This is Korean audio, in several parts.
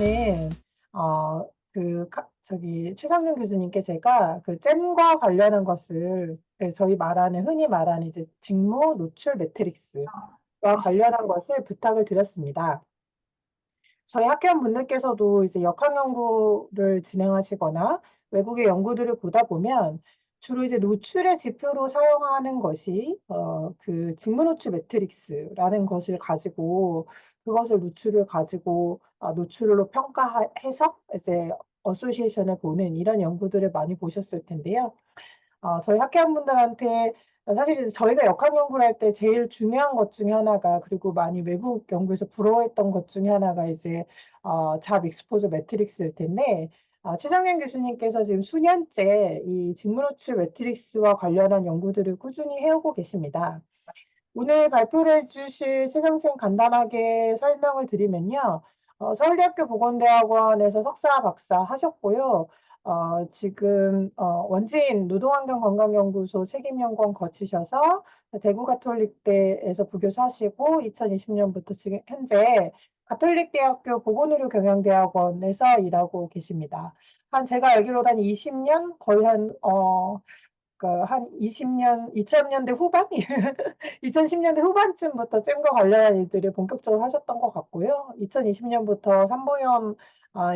이번에는 최상준 교수님께 제가 그 잼과 관련한 것을 저희 말하는 흔히 말하는 이제 직무 노출 매트릭스와 관련한 것을 부탁을 드렸습니다. 저희 학회원 분들께서도 이제 역학 연구를 진행하시거나 외국의 연구들을 보다 보면 주로 이제 노출의 지표로 사용하는 것이 그 직무 노출 매트릭스라는 것을 가지고 그것을 노출을 가지고 노출로 평가해서 이제 어소시에이션을 보는 이런 연구들을 많이 보셨을 텐데요. 저희 학회원분들한테 사실 이제 저희가 역학 연구를 할 때 제일 중요한 것 중에 하나가, 그리고 많이 외국 연구에서 부러워했던 것 중에 하나가 이제 잡 익스포저 매트릭스일 텐데, 최정현 교수님께서 지금 수년째 이 직무 노출 매트릭스와 관련한 연구들을 꾸준히 해오고 계십니다. 오늘 발표를 해 주실 최정쌤 간단하게 설명을 드리면요. 서울대학교 보건대학원에서 석사, 박사 하셨고요. 지금 원진 노동환경건강연구소 책임연구원 거치셔서 대구 가톨릭대에서 부교수 하시고 2020년부터 지금 현재 가톨릭대학교 보건의료경영대학원에서 일하고 계십니다. 제가 알기로도 한 20년, 거의 한 20년, 2000년대 후반? 2010년대 후반쯤부터 잼과 관련한 일들을 본격적으로 하셨던 것 같고요. 2020년부터 산부인원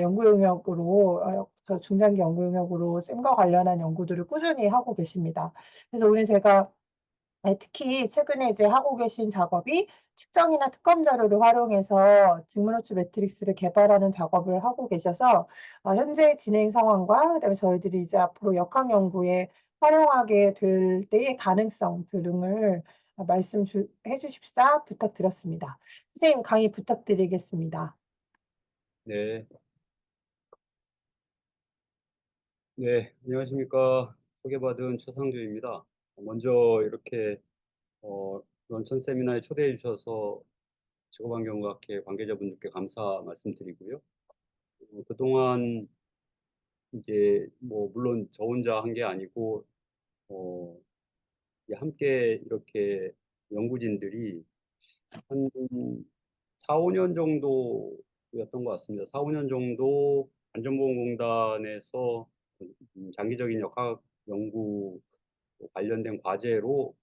연구 영역으로, 저 중장기 연구 영역으로 잼과 관련한 연구들을 꾸준히 하고 계십니다. 그래서 오늘 제가 특히 최근에 이제 하고 계신 작업이 측정이나 특검 자료를 활용해서 직무노출 매트릭스를 개발하는 작업을 하고 계셔서 현재 진행 상황과 그다음에 저희들이 이제 앞으로 역학 연구에 활용하게 될 때의 가능성 등을 해 주십사 부탁드렸습니다. 선생님 강의 부탁드리겠습니다. 네, 네, 안녕하십니까. 소개받은 최상주입니다. 먼저 이렇게 런천 세미나에 초대해 주셔서 직업환경학회 관계자분들께 감사 말씀드리고요. 그동안 이제 뭐 물론 저 혼자 한 게 아니고 어, 함께 이렇게 연구진들이 한 4, 5년 정도였던 것 같습니다. 4, 5년 정도 안전보건공단에서 장기적인 역학 연구 관련된 과제로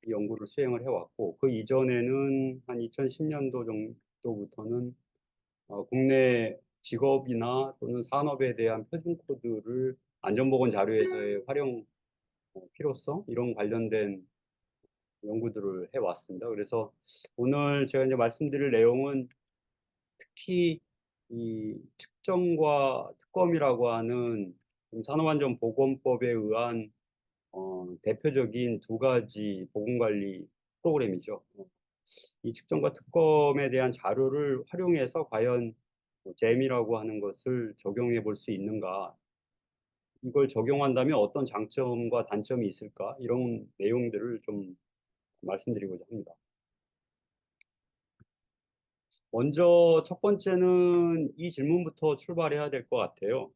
이 연구를 수행을 해왔고, 그 이전에는 한 2010년도 정도부터는 국내 직업이나 또는 산업에 대한 표준 코드를 안전보건 자료에서의 활용 필요성 이런 관련된 연구들을 해왔습니다. 그래서 오늘 제가 이제 말씀드릴 내용은 특히 이 측정과 특검이라고 하는 산업안전보건법에 의한 대표적인 두 가지 보건관리 프로그램이죠. 이 측정과 특검에 대한 자료를 활용해서 과연 잼이라고 하는 것을 적용해 볼 수 있는가, 이걸 적용한다면 어떤 장점과 단점이 있을까, 이런 내용들을 좀 말씀드리고자 합니다. 먼저 첫 번째는 이 질문부터 출발해야 될 것 같아요.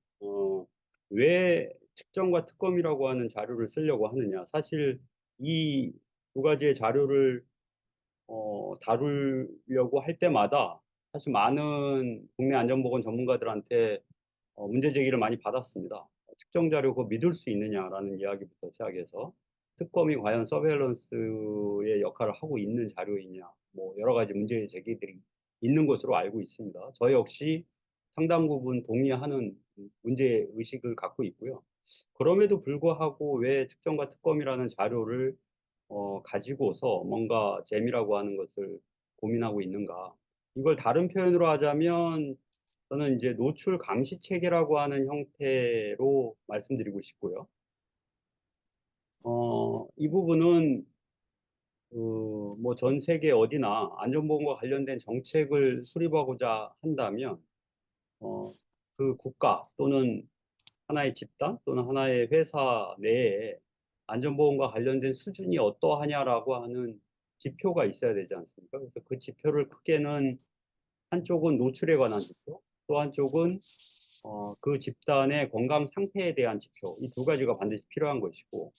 왜 측정과 특검이라고 하는 자료를 쓰려고 하느냐? 사실 이 두 가지의 자료를 다루려고 할 때마다 사실 많은 국내 안전보건 전문가들한테 문제 제기를 많이 받았습니다. 측정 자료 그거 믿을 수 있느냐라는 이야기부터 시작해서 특검이 과연 서베일런스의 역할을 하고 있는 자료이냐, 뭐 여러 가지 문제 제기들이 있는 것으로 알고 있습니다. 저 역시 상당 부분 동의하는 문제 의식을 갖고 있고요. 그럼에도 불구하고 왜 측정과 특검이라는 자료를 가지고서 뭔가 재미라고 하는 것을 고민하고 있는가? 이걸 다른 표현으로 하자면 저는 이제 노출 감시 체계라고 하는 형태로 말씀드리고 싶고요. 이 부분은 뭐 전 세계 어디나 안전보건과 관련된 정책을 수립하고자 한다면 어, 그 국가 또는 하나의 집단 또는 하나의 회사 내에 안전보건과 관련된 수준이 어떠하냐라고 하는 지표가 있어야 되지 않습니까? 그래서 그 지표를 크게는 한쪽은 노출에 관한 지표, 또 한쪽은 그 집단의 건강 상태에 대한 지표, 이 두 가지가 반드시 필요한 것이고,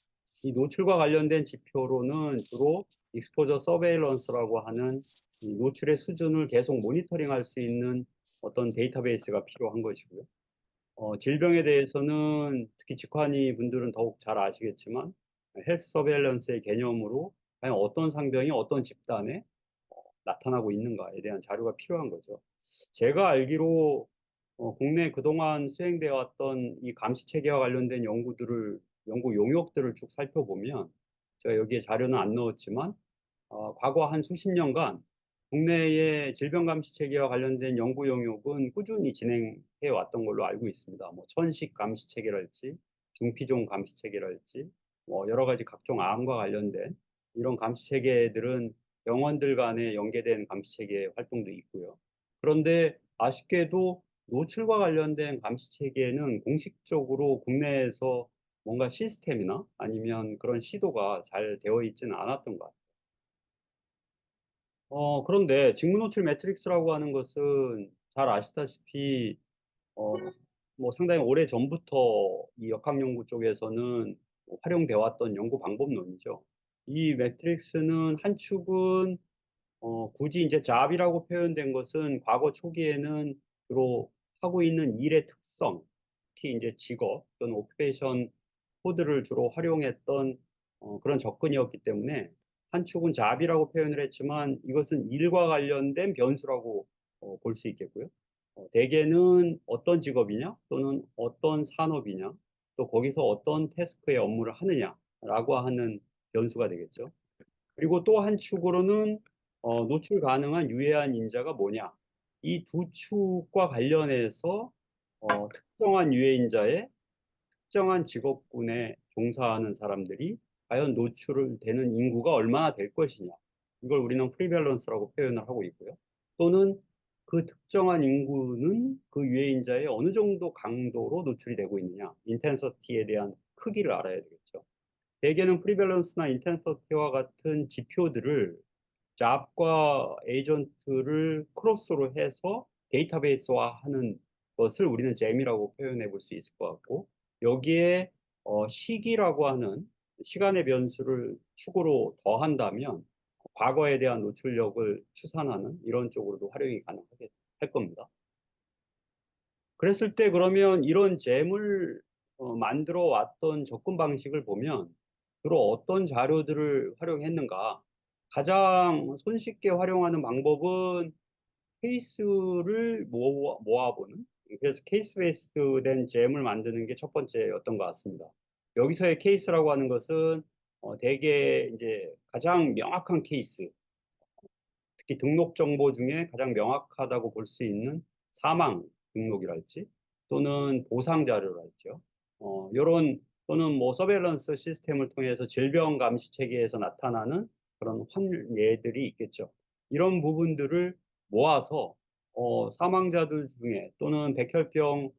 이 노출과 관련된 지표로는 주로 익스포저 서베일런스라고 하는 이 노출의 수준을 계속 모니터링할 수 있는 어떤 데이터베이스가 필요한 것이고요. 질병에 대해서는 특히 직관이 분들은 더욱 잘 아시겠지만 헬스 서베일런스의 개념으로 과연 어떤 상병이 어떤 집단에 나타나고 있는가에 대한 자료가 필요한 거죠. 제가 알기로 국내 그동안 수행되어 왔던 이 감시 체계와 관련된 연구 용역들을 쭉 살펴보면 제가 여기에 자료는 안 넣었지만 과거 한 수십 년간 국내의 질병 감시 체계와 관련된 연구 용역은 꾸준히 진행해 왔던 걸로 알고 있습니다. 뭐 천식 감시 체계랄지, 중피종 감시 체계랄지, 뭐 여러 가지 각종 암과 관련된 이런 감시 체계들은 병원들 간에 연계된 감시 체계 활동도 있고요. 그런데 아쉽게도 노출과 관련된 감시 체계는 공식적으로 국내에서 뭔가 시스템이나 아니면 그런 시도가 잘 되어 있지는 않았던 것 같아요. 그런데 직무노출 매트릭스라고 하는 것은 잘 아시다시피 어, 뭐 상당히 오래 전부터 이 역학연구 쪽에서는 활용돼 왔던 연구 방법론이죠. 이 매트릭스는 한 축은 굳이 이제 잡이라고 표현된 것은 과거 초기에는 주로 하고 있는 일의 특성, 특히 이제 직업 또는 오큐페이션 코드를 주로 활용했던 그런 접근이었기 때문에 한 축은 잡이라고 표현을 했지만 이것은 일과 관련된 변수라고 볼 수 있겠고요. 대개는 어떤 직업이냐 또는 어떤 산업이냐 또 거기서 어떤 태스크의 업무를 하느냐라고 하는 변수가 되겠죠. 그리고 또 한 축으로는 노출 가능한 유해한 인자가 뭐냐. 이 두 축과 관련해서 특정한 유해인자의 특정한 직업군에 종사하는 사람들이 과연 노출을 되는 인구가 얼마나 될 것이냐. 이걸 우리는 프리밸런스라고 표현을 하고 있고요. 또는 그 특정한 인구는 그 유해인자의 어느 정도 강도로 노출이 되고 있느냐. 인텐서티에 대한 크기를 알아야 되겠죠. 대개는 프리밸런스나 인텐서티와 같은 지표들을 잡과 에이전트를 크로스로 해서 데이터베이스화하는 것을 우리는 잼이라고 표현해 볼 수 있을 것 같고 여기에 시기라고 하는 시간의 변수를 축으로 더한다면 과거에 대한 노출력을 추산하는 이런 쪽으로도 활용이 가능하게 할 겁니다. 그랬을 때 그러면 이런 잼을 만들어 왔던 접근 방식을 보면 주로 어떤 자료들을 활용했는가? 가장 손쉽게 활용하는 방법은 케이스를 모아보는 그래서 케이스 베이스드 된 잼을 만드는 게 첫 번째였던 것 같습니다. 여기서의 케이스라고 하는 것은 대개 이제 가장 명확한 케이스, 특히 등록 정보 중에 가장 명확하다고 볼 수 있는 사망 등록이랄지 또는 보상 자료랄지요. 요런 또는 뭐 서베일런스 시스템을 통해서 질병 감시 체계에서 나타나는 그런 환예들이 있겠죠. 이런 부분들을 모아서 사망자들 중에 또는 백혈병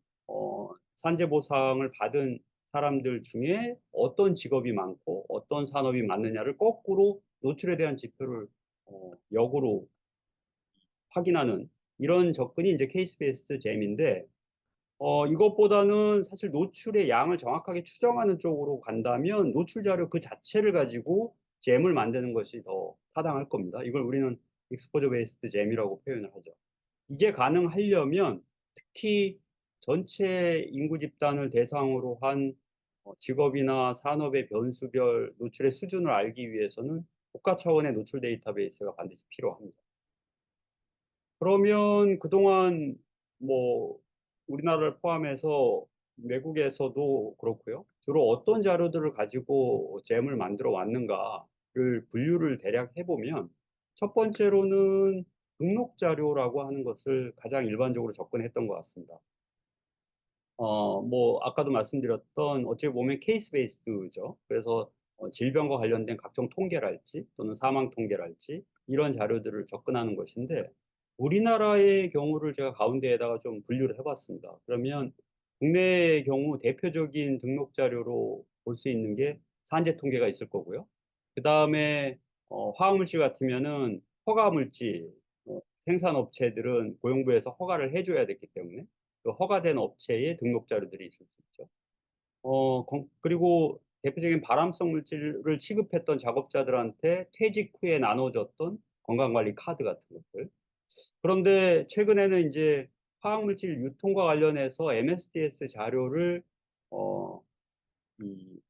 산재 보상을 받은 사람들 중에 어떤 직업이 많고 어떤 산업이 많느냐를 거꾸로 노출에 대한 지표를 역으로 확인하는 이런 접근이 이제 케이스 베이스드 잼인데 이것보다는 사실 노출의 양을 정확하게 추정하는 쪽으로 간다면 노출 자료 그 자체를 가지고 잼을 만드는 것이 더 타당할 겁니다. 이걸 우리는 익스포저 베이스드 잼이라고 표현을 하죠. 이게 가능하려면 특히 전체 인구 집단을 대상으로 한 직업이나 산업의 변수별 노출의 수준을 알기 위해서는 국가 차원의 노출 데이터베이스가 반드시 필요합니다. 그러면 그동안 뭐 우리나라를 포함해서 외국에서도 그렇고요. 주로 어떤 자료들을 가지고 잼을 만들어 왔는가를 분류를 대략 해보면 첫 번째로는 등록 자료라고 하는 것을 가장 일반적으로 접근했던 것 같습니다. 뭐 아까도 말씀드렸던 어찌 보면 케이스 베이스드죠. 그래서 질병과 관련된 각종 통계랄지 또는 사망 통계랄지 이런 자료들을 접근하는 것인데 우리나라의 경우를 제가 가운데에다가 좀 분류를 해봤습니다. 그러면 국내의 경우 대표적인 등록 자료로 볼 수 있는 게 산재 통계가 있을 거고요. 그 다음에 화학물질 같으면은 허가물질 생산업체들은 고용부에서 허가를 해줘야 됐기 때문에 그 허가된 업체의 등록 자료들이 있을 수 있죠. 그리고 대표적인 발암성 물질을 취급했던 작업자들한테 퇴직 후에 나눠줬던 건강관리 카드 같은 것들. 그런데 최근에는 이제 화학물질 유통과 관련해서 MSDS 자료를 이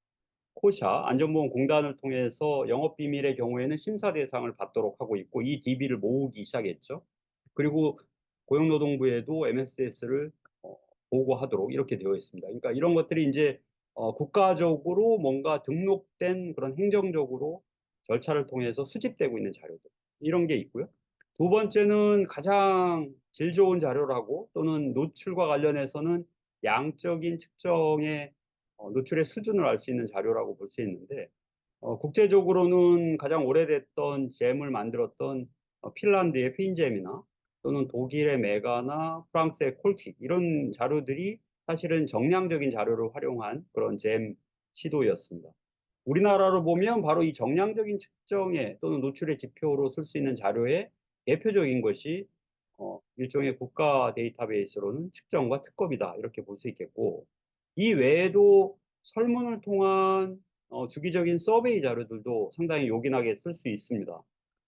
코샤 안전보건공단을 통해서 영업비밀의 경우에는 심사 대상을 받도록 하고 있고 이 DB를 모으기 시작했죠. 그리고 고용노동부에도 MSDS를 보고하도록 이렇게 되어 있습니다. 그러니까 이런 것들이 이제 국가적으로 뭔가 등록된 그런 행정적으로 절차를 통해서 수집되고 있는 자료들 이런 게 있고요. 두 번째는 가장 질 좋은 자료라고 또는 노출과 관련해서는 양적인 측정의 노출의 수준을 알 수 있는 자료라고 볼 수 있는데 국제적으로는 가장 오래됐던 잼을 만들었던 핀란드의 핀잼이나 또는 독일의 메가나 프랑스의 콜킥 이런 자료들이 사실은 정량적인 자료를 활용한 그런 잼 시도였습니다. 우리나라로 보면 바로 이 정량적인 측정에 또는 노출의 지표로 쓸 수 있는 자료의 대표적인 것이 일종의 국가 데이터베이스로는 측정과 특검이다 이렇게 볼 수 있겠고 이 외에도 설문을 통한 주기적인 서베이 자료들도 상당히 요긴하게 쓸 수 있습니다.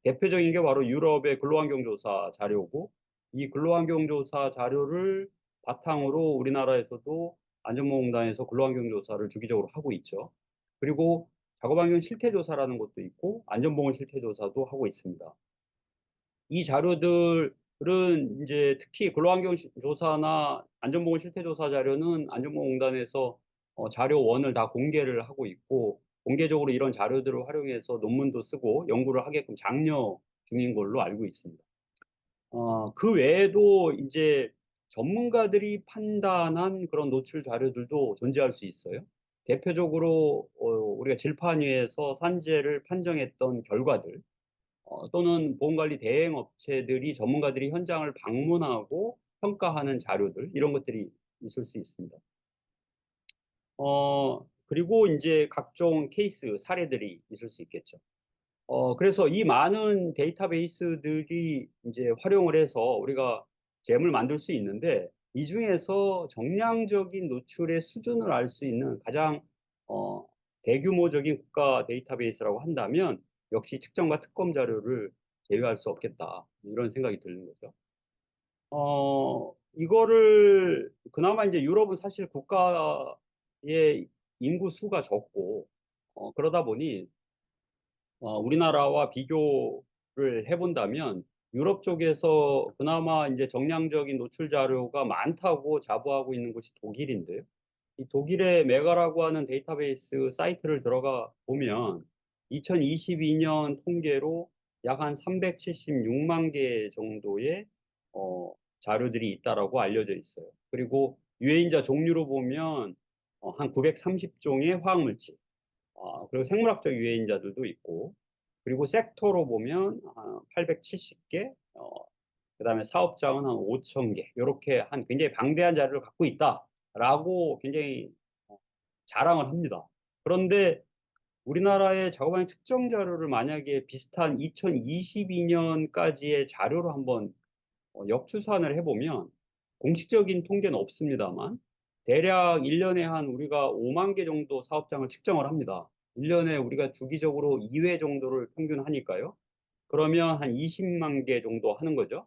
대표적인 게 바로 유럽의 근로환경조사 자료고 이 근로환경조사 자료를 바탕으로 우리나라에서도 안전보건공단에서 근로환경조사를 주기적으로 하고 있죠. 그리고 작업환경 실태조사라는 것도 있고 안전보건 실태조사도 하고 있습니다. 이 자료들은 이제 특히 근로환경 조사나 안전보건 실태조사 자료는 안전보건공단에서 자료원을 다 공개를 하고 있고 공개적으로 이런 자료들을 활용해서 논문도 쓰고 연구를 하게끔 장려 중인 걸로 알고 있습니다. 그 외에도 이제 전문가들이 판단한 그런 노출 자료들도 존재할 수 있어요. 대표적으로 우리가 질판위에서 산재를 판정했던 결과들 또는 보험관리 대행 업체들이 전문가들이 현장을 방문하고 평가하는 자료들 이런 것들이 있을 수 있습니다. 그리고 이제 각종 케이스 사례들이 있을 수 있겠죠. 그래서 이 많은 데이터베이스들이 이제 활용을 해서 우리가 잼을 만들 수 있는데 이 중에서 정량적인 노출의 수준을 알 수 있는 가장 어, 대규모적인 국가 데이터베이스라고 한다면 역시 측정과 특검 자료를 제외할 수 없겠다 이런 생각이 드는 거죠. 이거를 그나마 이제 유럽은 사실 국가의 인구 수가 적고 그러다 보니 우리나라와 비교를 해본다면 유럽 쪽에서 그나마 이제 정량적인 노출 자료가 많다고 자부하고 있는 곳이 독일인데요. 이 독일의 메가라고 하는 데이터베이스 사이트를 들어가 보면 2022년 통계로 약 한 376만 개 정도의 자료들이 있다라고 알려져 있어요. 그리고 유해인자 종류로 보면 한 930종의 화학물질, 그리고 생물학적 유해인자들도 있고, 그리고 섹터로 보면 870개, 그다음에 사업장은 한 5천 개, 이렇게 한 굉장히 방대한 자료를 갖고 있다라고 굉장히 자랑을 합니다. 그런데 우리나라의 작업환경 측정 자료를 만약에 비슷한 2022년까지의 자료로 한번 역추산을 해보면 공식적인 통계는 없습니다만 대략 1년에 한 우리가 5만 개 정도 사업장을 측정을 합니다. 1년에 우리가 주기적으로 2회 정도를 평균 하니까요. 그러면 한 20만 개 정도 하는 거죠.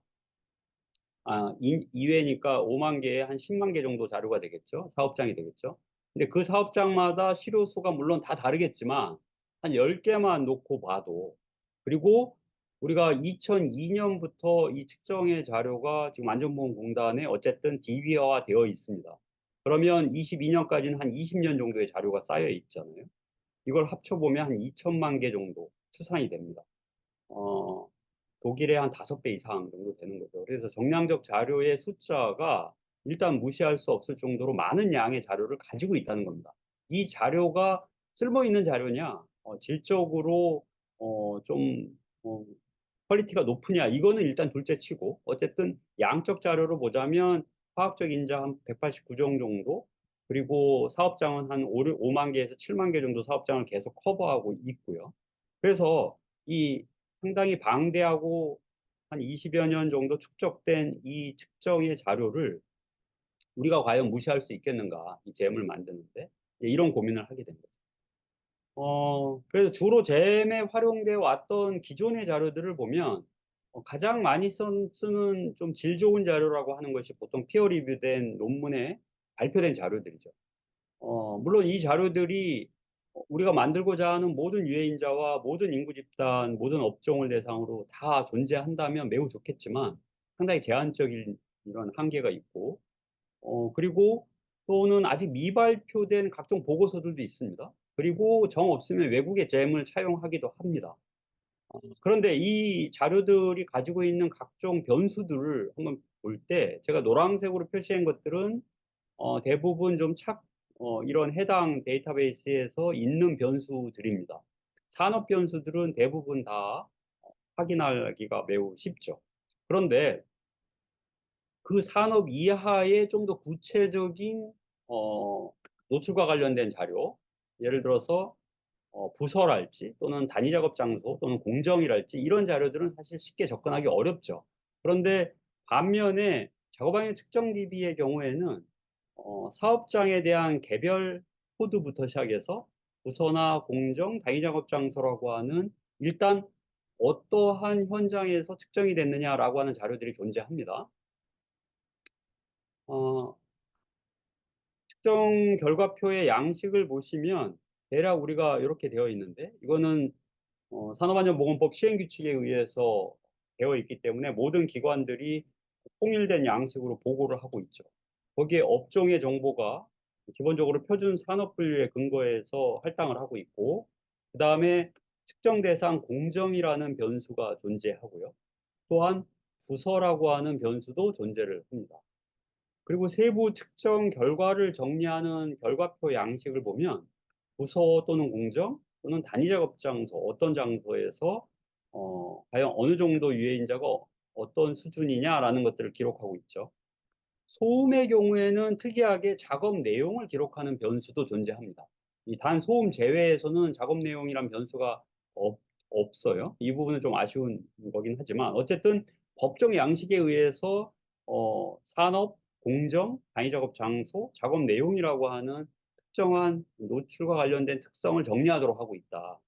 2회니까 5만 개에 한 10만 개 정도 자료가 되겠죠. 사업장이 되겠죠. 근데 그 사업장마다 시료 수가 물론 다 다르겠지만 한 10개만 놓고 봐도 그리고 우리가 2002년부터 이 측정의 자료가 지금 안전보건공단에 어쨌든 DB화 되어 있습니다. 그러면 22년까지는 한 20년 정도의 자료가 쌓여 있잖아요. 이걸 합쳐보면 한 2천만 개 정도 추산이 됩니다. 어, 독일의 한 5배 이상 정도 되는 거죠. 그래서 정량적 자료의 숫자가 일단 무시할 수 없을 정도로 많은 양의 자료를 가지고 있다는 겁니다. 이 자료가 쓸모 있는 자료냐, 질적으로 좀 퀄리티가 높으냐, 이거는 일단 둘째 치고 어쨌든 양적 자료로 보자면 화학적 인자 한 189종 정도, 그리고 사업장은 한 5만 개에서 7만 개 정도 사업장을 계속 커버하고 있고요. 그래서 이 상당히 방대하고 한 20여 년 정도 축적된 이 측정의 자료를 우리가 과연 무시할 수 있겠는가, 이 잼을 만드는데 이런 고민을 하게 된 거죠. 그래서 주로 잼에 활용되어 왔던 기존의 자료들을 보면 가장 많이 쓰는 좀 질 좋은 자료라고 하는 것이 보통 피어 리뷰된 논문에 발표된 자료들이죠. 물론 이 자료들이 우리가 만들고자 하는 모든 유해인자와 모든 인구 집단, 모든 업종을 대상으로 다 존재한다면 매우 좋겠지만 상당히 제한적인 이런 한계가 있고, 그리고 또는 아직 미발표된 각종 보고서들도 있습니다. 그리고 정 없으면 외국의 잼을 차용하기도 합니다. 그런데 이 자료들이 가지고 있는 각종 변수들을 한번 볼 때 제가 노란색으로 표시한 것들은 대부분 이런 해당 데이터베이스에서 있는 변수들입니다. 산업 변수들은 대부분 다 확인하기가 매우 쉽죠. 그런데 그 산업 이하의 좀 더 구체적인 어, 노출과 관련된 자료, 예를 들어서 부서랄지 또는 단위 작업 장소 또는 공정이랄지 이런 자료들은 사실 쉽게 접근하기 어렵죠. 그런데 반면에 작업항의 측정 DB의 경우에는 사업장에 대한 개별 코드부터 시작해서 부서나 공정, 단위 작업 장소라고 하는 일단 어떠한 현장에서 측정이 됐느냐라고 하는 자료들이 존재합니다. 어, 측정 결과표의 양식을 보시면 대략 우리가 이렇게 되어 있는데 이거는 산업안전보건법 시행규칙에 의해서 되어 있기 때문에 모든 기관들이 통일된 양식으로 보고를 하고 있죠. 거기에 업종의 정보가 기본적으로 표준 산업 분류에 근거해서 할당을 하고 있고, 그 다음에 측정 대상 공정이라는 변수가 존재하고요. 또한 부서라고 하는 변수도 존재를 합니다. 그리고 세부 측정 결과를 정리하는 결과표 양식을 보면 부서 또는 공정 또는 단위 작업 장소, 어떤 장소에서 과연 어느 정도 유해인자가 어떤 수준이냐라는 것들을 기록하고 있죠. 소음의 경우에는 특이하게 작업 내용을 기록하는 변수도 존재합니다. 이 단 소음 제외에서는 작업 내용이란 변수가 없, 없어요. 이 부분은 좀 아쉬운 거긴 하지만 어쨌든 법정 양식에 의해서 산업, 공정, 단위 작업 장소, 작업 내용이라고 하는 특정한 노출과 관련된 특성을 정리하도록 하고 있다.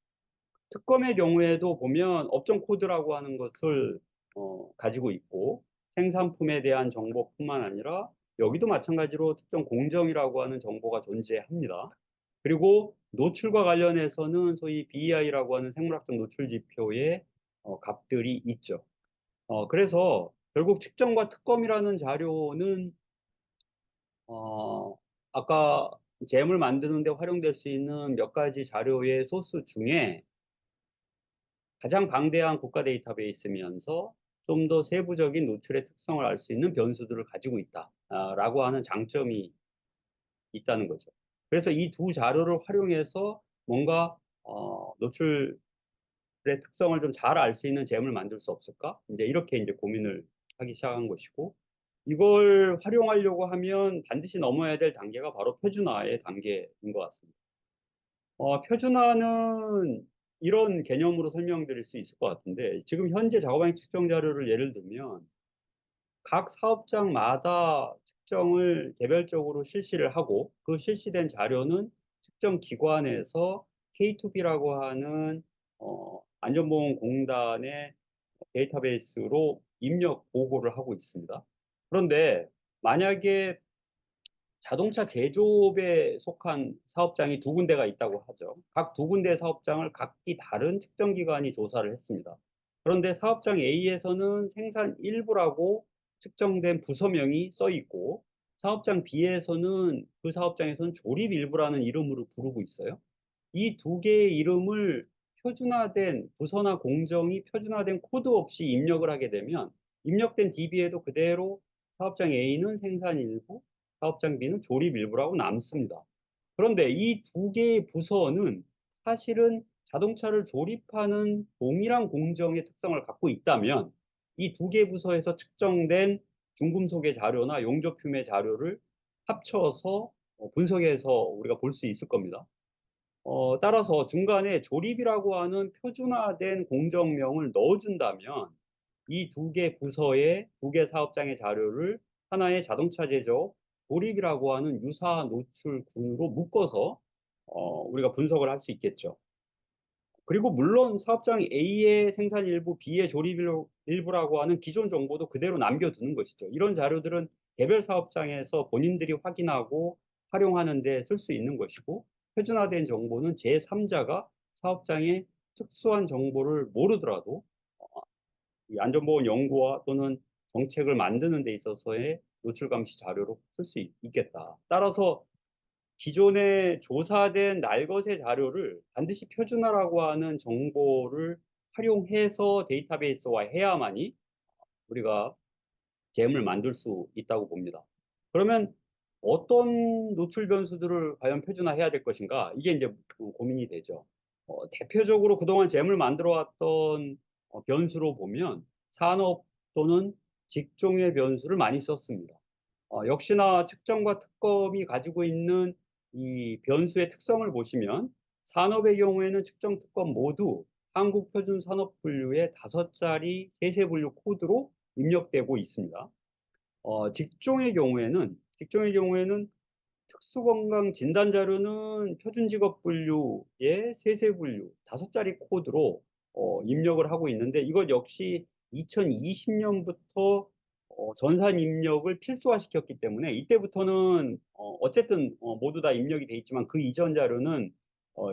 특검의 경우에도 보면 업종 코드라고 하는 것을 가지고 있고 생산품에 대한 정보뿐만 아니라 여기도 마찬가지로 특정 공정이라고 하는 정보가 존재합니다. 그리고 노출과 관련해서는 소위 BEI라고 하는 생물학적 노출 지표의 값들이 있죠. 그래서 결국 측정과 특검이라는 자료는 어, 아까 잼을 만드는 데 활용될 수 있는 몇 가지 자료의 소스 중에 가장 방대한 국가 데이터베이스면서 좀 더 세부적인 노출의 특성을 알 수 있는 변수들을 가지고 있다라고 하는 장점이 있다는 거죠. 그래서 이 두 자료를 활용해서 뭔가 노출의 특성을 좀 잘 알 수 있는 잼을 만들 수 없을까? 이제 이렇게 이제 고민을 하기 시작한 것이고, 이걸 활용하려고 하면 반드시 넘어야 될 단계가 바로 표준화의 단계인 것 같습니다. 표준화는 이런 개념으로 설명드릴 수 있을 것 같은데, 지금 현재 작업항 측정 자료를 예를 들면, 각 사업장마다 측정을 개별적으로 실시를 하고, 그 실시된 자료는 측정 기관에서 K2B라고 하는, 안전보건공단의 데이터베이스로 입력 보고를 하고 있습니다. 그런데 만약에 자동차 제조업에 속한 사업장이 두 군데가 있다고 하죠. 각 두 군데 사업장을 각기 다른 측정기관이 조사를 했습니다. 그런데 사업장 A에서는 생산 일부라고 측정된 부서명이 써 있고, 사업장 B에서는 그 사업장에서는 조립 일부라는 이름으로 부르고 있어요. 이 두 개의 이름을 표준화된 부서나 공정이 표준화된 코드 없이 입력을 하게 되면 입력된 DB에도 그대로 사업장 A는 생산 일부, 사업장 B는 조립 일부라고 남습니다. 그런데 이 두 개의 부서는 사실은 자동차를 조립하는 동일한 공정의 특성을 갖고 있다면 이 두 개 부서에서 측정된 중금속의 자료나 용접품의 자료를 합쳐서 분석해서 우리가 볼 수 있을 겁니다. 따라서 중간에 조립이라고 하는 표준화된 공정명을 넣어준다면 이 두 개 부서의 두 개 사업장의 자료를 하나의 자동차 제조 조립이라고 하는 유사 노출군으로 묶어서 우리가 분석을 할 수 있겠죠. 그리고 물론 사업장 A의 생산 일부, B의 조립 일부라고 하는 기존 정보도 그대로 남겨두는 것이죠. 이런 자료들은 개별 사업장에서 본인들이 확인하고 활용하는 데 쓸 수 있는 것이고, 표준화된 정보는 제3자가 사업장의 특수한 정보를 모르더라도 이 안전보건 연구와 또는 정책을 만드는 데 있어서의 노출 감시 자료로 쓸 수 있겠다. 따라서 기존에 조사된 날것의 자료를 반드시 표준화라고 하는 정보를 활용해서 데이터베이스화 해야만이 우리가 잼을 만들 수 있다고 봅니다. 그러면 어떤 노출 변수들을 과연 표준화해야 될 것인가? 이게 이제 고민이 되죠. 대표적으로 그동안 잼을 만들어 왔던 변수로 보면 산업 또는 직종의 변수를 많이 썼습니다. 역시나 측정과 특검이 가지고 있는 이 변수의 특성을 보시면 산업의 경우에는 측정, 특검 모두 한국표준산업분류의 5자리 세세분류 코드로 입력되고 있습니다. 직종의 경우에는 특수건강 진단 자료는 표준직업분류의 세세분류 5자리 코드로 입력을 하고 있는데, 이것 역시 2020년부터 전산 입력을 필수화시켰기 때문에 이때부터는 어쨌든 모두 다 입력이 돼 있지만 그 이전 자료는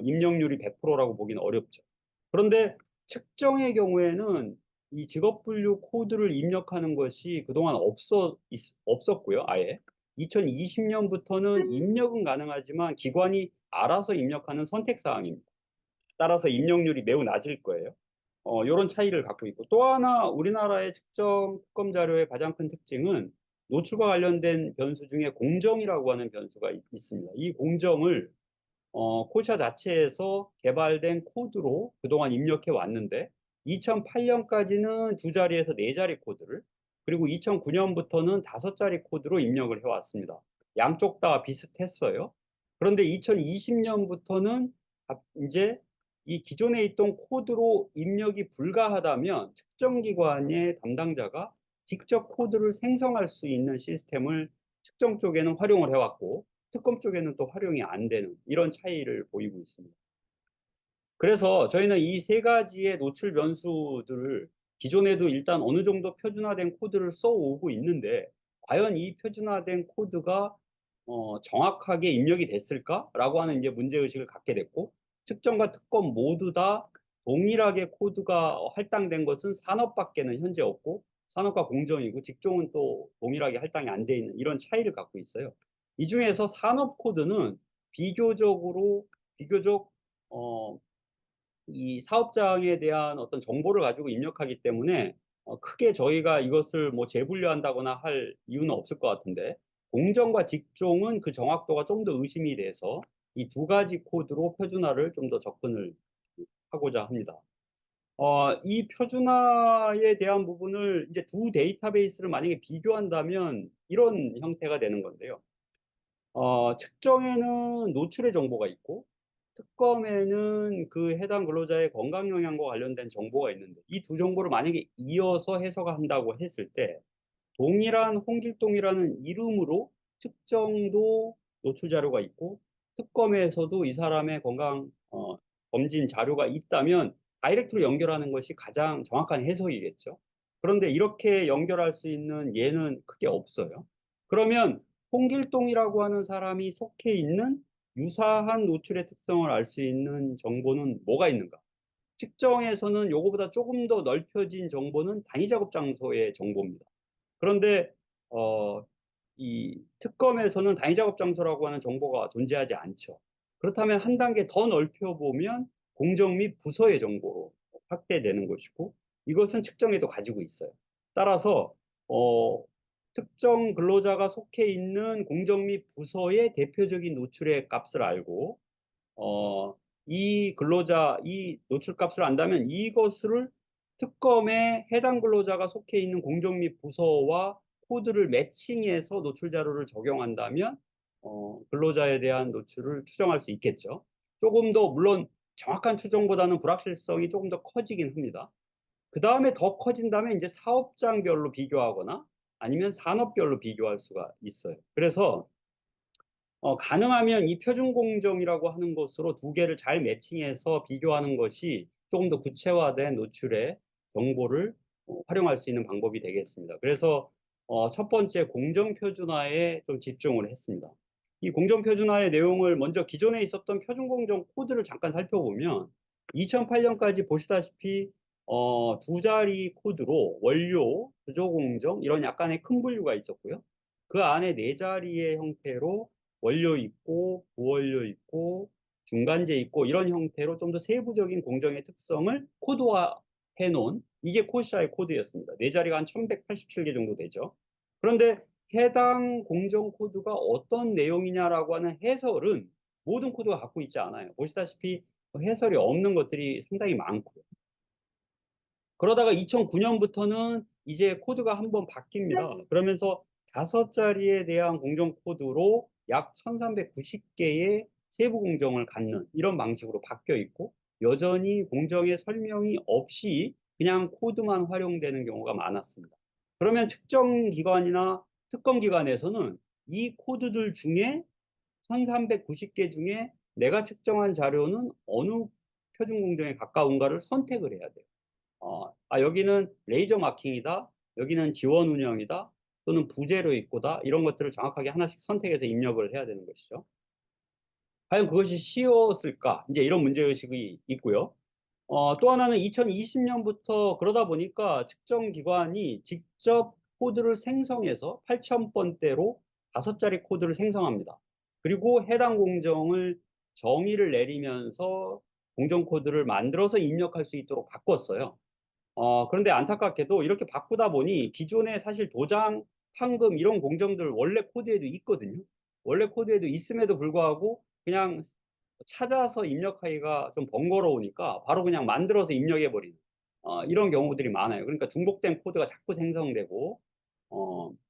입력률이 100%라고 보기는 어렵죠. 그런데 측정의 경우에는 이 직업분류 코드를 입력하는 것이 그동안 없었고요, 아예. 2020년부터는 입력은 가능하지만 기관이 알아서 입력하는 선택사항입니다. 따라서 입력률이 매우 낮을 거예요. 이런 차이를 갖고 있고, 또 하나 우리나라의 측정 특검 자료의 가장 큰 특징은 노출과 관련된 변수 중에 공정이라고 하는 변수가 있습니다. 이 공정을 코샤 자체에서 개발된 코드로 그동안 입력해 왔는데, 2008년까지는 2자리에서 4자리 코드를, 그리고 2009년부터는 5자리 코드로 입력을 해왔습니다. 양쪽 다 비슷했어요. 그런데 2020년부터는 이제 이 기존에 있던 코드로 입력이 불가하다면 측정기관의 담당자가 직접 코드를 생성할 수 있는 시스템을 측정 쪽에는 활용을 해왔고, 특검 쪽에는 또 활용이 안 되는 이런 차이를 보이고 있습니다. 그래서 저희는 이 세 가지의 노출 변수들을 기존에도 일단 어느 정도 표준화된 코드를 써오고 있는데, 과연 이 표준화된 코드가 정확하게 입력이 됐을까라고 하는 이제 문제의식을 갖게 됐고, 측정과 특검 모두 다 동일하게 코드가 할당된 것은 산업밖에는 현재 없고, 산업과 공정이고 직종은 또 동일하게 할당이 안 돼 있는 이런 차이를 갖고 있어요. 이 중에서 산업 코드는 비교적 어, 이 사업장에 대한 어떤 정보를 가지고 입력하기 때문에 크게 저희가 이것을 뭐 재분류한다거나 할 이유는 없을 것 같은데, 공정과 직종은 그 정확도가 좀 더 의심이 돼서 이 두 가지 코드로 표준화를 좀 더 접근을 하고자 합니다. 이 표준화에 대한 부분을 이제 두 데이터베이스를 만약에 비교한다면 이런 형태가 되는 건데요. 측정에는 노출의 정보가 있고, 특검에는 그 해당 근로자의 건강 영향과 관련된 정보가 있는데, 이 두 정보를 만약에 이어서 해석한다고 했을 때 동일한 홍길동이라는 이름으로 측정도 노출 자료가 있고, 특검에서도 이 사람의 건강 검진 자료가 있다면 다이렉트로 연결하는 것이 가장 정확한 해석이겠죠. 그런데 이렇게 연결할 수 있는 예는 크게 없어요. 그러면 홍길동이라고 하는 사람이 속해 있는 유사한 노출의 특성을 알 수 있는 정보는 뭐가 있는가? 측정에서는 요거보다 조금 더 넓혀진 정보는 단위 작업 장소의 정보입니다. 그런데 어, 이 특검에서는 단위 작업 장소라고 하는 정보가 존재하지 않죠. 그렇다면 한 단계 더 넓혀보면 공정 및 부서의 정보로 확대되는 것이고, 이것은 측정에도 가지고 있어요. 따라서 어, 특정 근로자가 속해 있는 공정 및 부서의 대표적인 노출의 값을 알고, 어, 이 노출값을 안다면 이것을 특검에 해당 근로자가 속해 있는 공정 및 부서와 코드를 매칭해서 노출 자료를 적용한다면 근로자에 대한 노출을 추정할 수 있겠죠. 조금 더 물론 정확한 추정보다는 불확실성이 조금 더 커지긴 합니다. 그 다음에 더 커진다면 이제 사업장별로 비교하거나 아니면 산업별로 비교할 수가 있어요. 그래서 가능하면 이 표준 공정이라고 하는 것으로 두 개를 잘 매칭해서 비교하는 것이 조금 더 구체화된 노출의 정보를 활용할 수 있는 방법이 되겠습니다. 그래서 첫 번째 공정표준화에 좀 집중을 했습니다. 이 공정표준화의 내용을 먼저 기존에 있었던 표준공정 코드를 잠깐 살펴보면 2008년까지 보시다시피 두 자리 코드로 원료, 구조공정 이런 약간의 큰 분류가 있었고요. 그 안에 네 자리의 형태로 원료 있고 부원료 있고 중간재 있고 이런 형태로 좀 더 세부적인 공정의 특성을 코드화해 놓은 이게 코시아의 코드였습니다. 네 자리가 한 1187개 정도 되죠. 그런데 해당 공정 코드가 어떤 내용이냐라고 하는 해설은 모든 코드가 갖고 있지 않아요. 보시다시피 해설이 없는 것들이 상당히 많고요. 그러다가 2009년부터는 이제 코드가 한번 바뀝니다. 그러면서 다섯 자리에 대한 공정 코드로 약 1390개의 세부 공정을 갖는 이런 방식으로 바뀌어 있고 여전히 공정의 설명이 없이 그냥 코드만 활용되는 경우가 많았습니다. 그러면 측정 기관이나 특검 기관에서는 이 코드들 중에 1390개 중에 내가 측정한 자료는 어느 표준 공정에 가까운가를 선택을 해야 돼요. 여기는 레이저 마킹이다. 여기는 지원 운영이다. 또는 부재료 입고다. 이런 것들을 정확하게 하나씩 선택해서 입력을 해야 되는 것이죠. 과연 그것이 쉬웠을까? 이제 이런 문제의식이 있고요. 또 하나는 2020년부터 그러다 보니까 측정 기관이 직접 코드를 생성해서 8,000번대로 다섯 자리 코드를 생성합니다. 그리고 해당 공정을 정의를 내리면서 공정 코드를 만들어서 입력할 수 있도록 바꿨어요. 그런데 안타깝게도 이렇게 바꾸다 보니 기존에 사실 도장, 판금 이런 공정들 원래 코드에도 있거든요. 원래 코드에도 있음에도 불구하고 그냥 찾아서 입력하기가 좀 번거로우니까 바로 그냥 만들어서 입력해버리는 이런 경우들이 많아요. 그러니까 중복된 코드가 자꾸 생성되고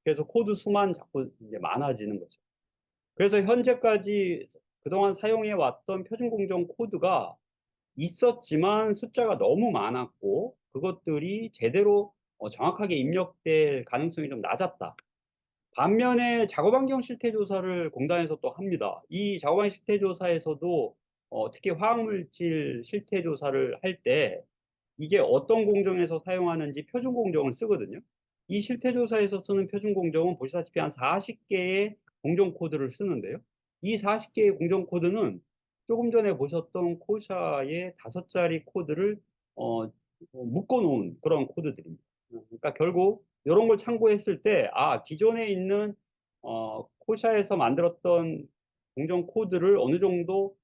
그래서 코드 수만 자꾸 이제 많아지는 거죠. 그래서 현재까지 그동안 사용해 왔던 표준 공정 코드가 있었지만 숫자가 너무 많았고 그것들이 제대로 정확하게 입력될 가능성이 좀 낮았다. 반면에 작업환경 실태조사를 공단에서 또 합니다. 이 작업환경 실태조사에서도 특히 화학물질 실태조사를 할 때 이게 어떤 공정에서 사용하는지 표준 공정을 쓰거든요. 이 실태조사에서 쓰는 표준 공정은 보시다시피 한 40개의 공정 코드를 쓰는데요. 이 40개의 공정 코드는 조금 전에 보셨던 코샤의 다섯 자리 코드를 묶어 놓은 그런 코드들입니다. 그러니까 결국 이런 걸 참고했을 때, 기존에 있는 코샤에서 만들었던 공정 코드를 어느 정도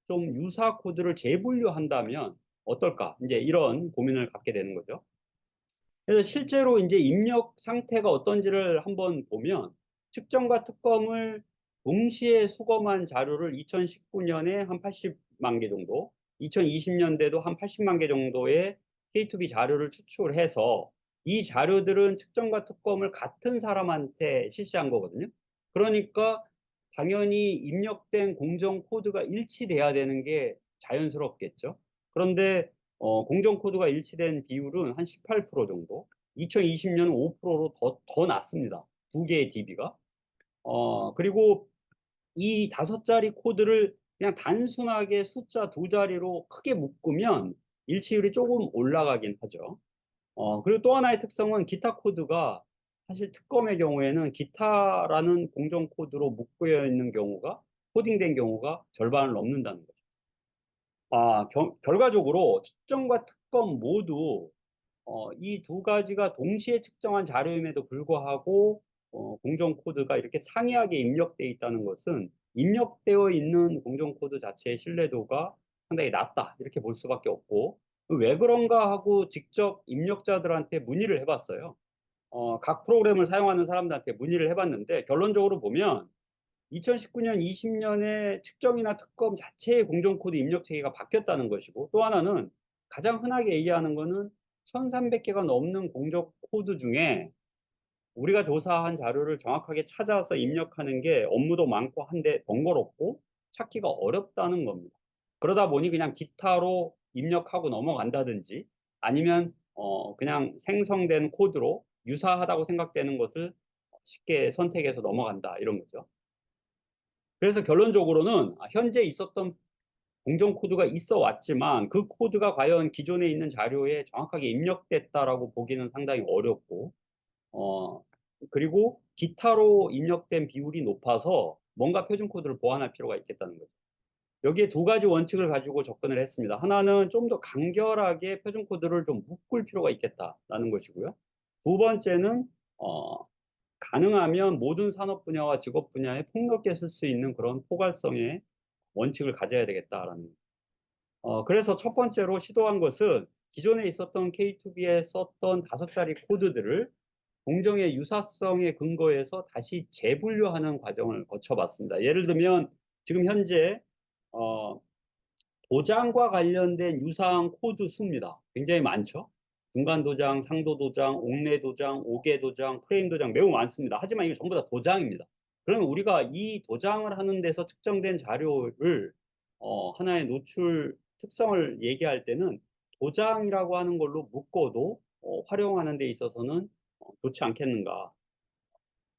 좀 유사 코드를 재분류한다면 어떨까? 이제 이런 고민을 갖게 되는 거죠. 그래서 실제로 이제 입력 상태가 어떤지를 한번 보면 측정과 특검을 동시에 수검한 자료를 2019년에 한 80만 개 정도, 2020년대도 한 80만 개 정도의 K2B 자료를 추출해서 이 자료들은 측정과 특검을 같은 사람한테 실시한 거거든요. 그러니까 당연히 입력된 공정 코드가 일치돼야 되는 게 자연스럽겠죠. 그런데 공정 코드가 일치된 비율은 한 18% 정도, 2020년은 5%로 더 낮습니다. 두 개의 DB가. 그리고 이 다섯 자리 코드를 그냥 단순하게 숫자 두 자리로 크게 묶으면 일치율이 조금 올라가긴 하죠. 그리고 또 하나의 특성은 기타 코드가 사실 특검의 경우에는 기타라는 공정 코드로 묶여 있는 경우가 코딩된 경우가 절반을 넘는다는 거죠. 결과적으로 측정과 특검 모두 이 두 가지가 동시에 측정한 자료임에도 불구하고 공정 코드가 이렇게 상이하게 입력되어 있다는 것은 입력되어 있는 공정 코드 자체의 신뢰도가 상당히 낮다 이렇게 볼 수밖에 없고 왜 그런가 하고 직접 입력자들한테 문의를 해봤어요. 각 프로그램을 사용하는 사람들한테 문의를 해봤는데 결론적으로 보면 2019년, 20년에 측정이나 특검 자체의 공정코드 입력 체계가 바뀌었다는 것이고 또 하나는 가장 흔하게 얘기하는 거는 1300개가 넘는 공정 코드 중에 우리가 조사한 자료를 정확하게 찾아서 입력하는 게 업무도 많고 한데 번거롭고 찾기가 어렵다는 겁니다. 그러다 보니 그냥 기타로 입력하고 넘어간다든지 아니면 그냥 생성된 코드로 유사하다고 생각되는 것을 쉽게 선택해서 넘어간다 이런 거죠. 그래서 결론적으로는 현재 있었던 공정 코드가 있어 왔지만 그 코드가 과연 기존에 있는 자료에 정확하게 입력됐다라고 보기는 상당히 어렵고, 어, 그리고 기타로 입력된 비율이 높아서 뭔가 표준 코드를 보완할 필요가 있겠다는 거죠. 여기에 두 가지 원칙을 가지고 접근을 했습니다. 하나는 좀 더 간결하게 표준 코드를 좀 묶을 필요가 있겠다라는 것이고요. 두 번째는 가능하면 모든 산업 분야와 직업 분야에 폭넓게 쓸 수 있는 그런 포괄성의 원칙을 가져야 되겠다라는. 그래서 첫 번째로 시도한 것은 기존에 있었던 K2B에 썼던 5자리 코드들을 공정의 유사성에 근거해서 다시 재분류하는 과정을 거쳐봤습니다. 예를 들면 지금 현재 어, 도장과 관련된 유사한 코드 수입니다. 굉장히 많죠. 중간 도장, 상도 도장, 옥내 도장, 옥외 도장, 프레임 도장 매우 많습니다. 하지만 이게 전부 다 도장입니다. 그러면 우리가 이 도장을 하는 데서 측정된 자료를 하나의 노출 특성을 얘기할 때는 도장이라고 하는 걸로 묶어도 활용하는 데 있어서는 좋지 않겠는가.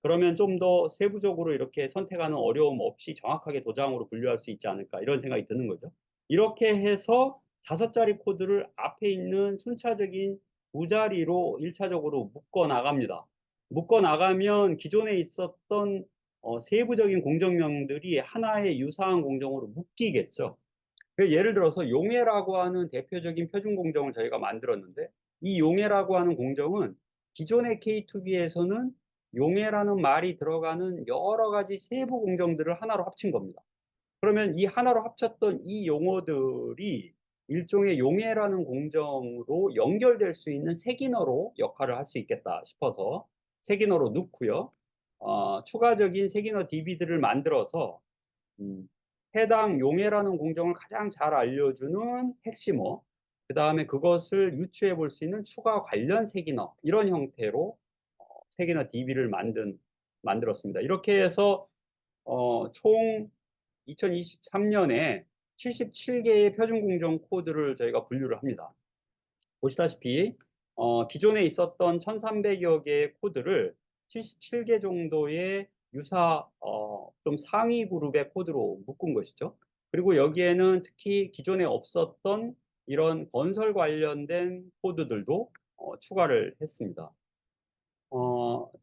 그러면 좀 더 세부적으로 이렇게 선택하는 어려움 없이 정확하게 도장으로 분류할 수 있지 않을까 이런 생각이 드는 거죠. 이렇게 해서 5자리 코드를 앞에 있는 순차적인 두 자리로 1차적으로 묶어 나갑니다. 묶어 나가면 기존에 있었던 세부적인 공정명들이 하나의 유사한 공정으로 묶이겠죠. 예를 들어서 용해라고 하는 대표적인 표준 공정을 저희가 만들었는데, 이 용해라고 하는 공정은 기존의 K2B에서는 용해라는 말이 들어가는 여러 가지 세부 공정들을 하나로 합친 겁니다. 그러면 이 하나로 합쳤던 이 용어들이 일종의 용해라는 공정으로 연결될 수 있는 색인어로 역할을 할 수 있겠다 싶어서 색인어로 넣고요. 추가적인 색인어 DB들을 만들어서 음, 해당 용해라는 공정을 가장 잘 알려주는 핵심어, 그 다음에 그것을 유추해 볼 수 있는 추가 관련 색인어, 이런 형태로 색인어 DB를 만들었습니다. 이렇게 해서 총 2023년에 77개의 표준 공정 코드를 저희가 분류를 합니다. 보시다시피 기존에 있었던 1300여 개의 코드를 77개 정도의 좀 상위 그룹의 코드로 묶은 것이죠. 그리고 여기에는 특히 기존에 없었던 이런 건설 관련된 코드들도 추가를 했습니다.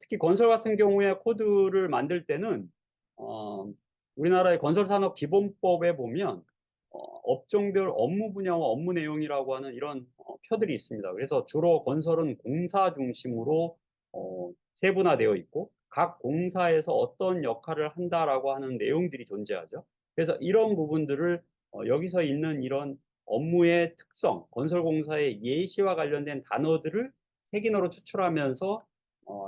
특히 건설 같은 경우에 코드를 만들 때는 어, 우리나라의 건설산업기본법에 보면 업종별 업무 분야와 업무 내용이라고 하는 이런 표들이 있습니다. 그래서 주로 건설은 공사 중심으로 세분화되어 있고 각 공사에서 어떤 역할을 한다라고 하는 내용들이 존재하죠. 그래서 이런 부분들을 여기서 있는 이런 업무의 특성, 건설공사의 예시와 관련된 단어들을 색인어로 추출하면서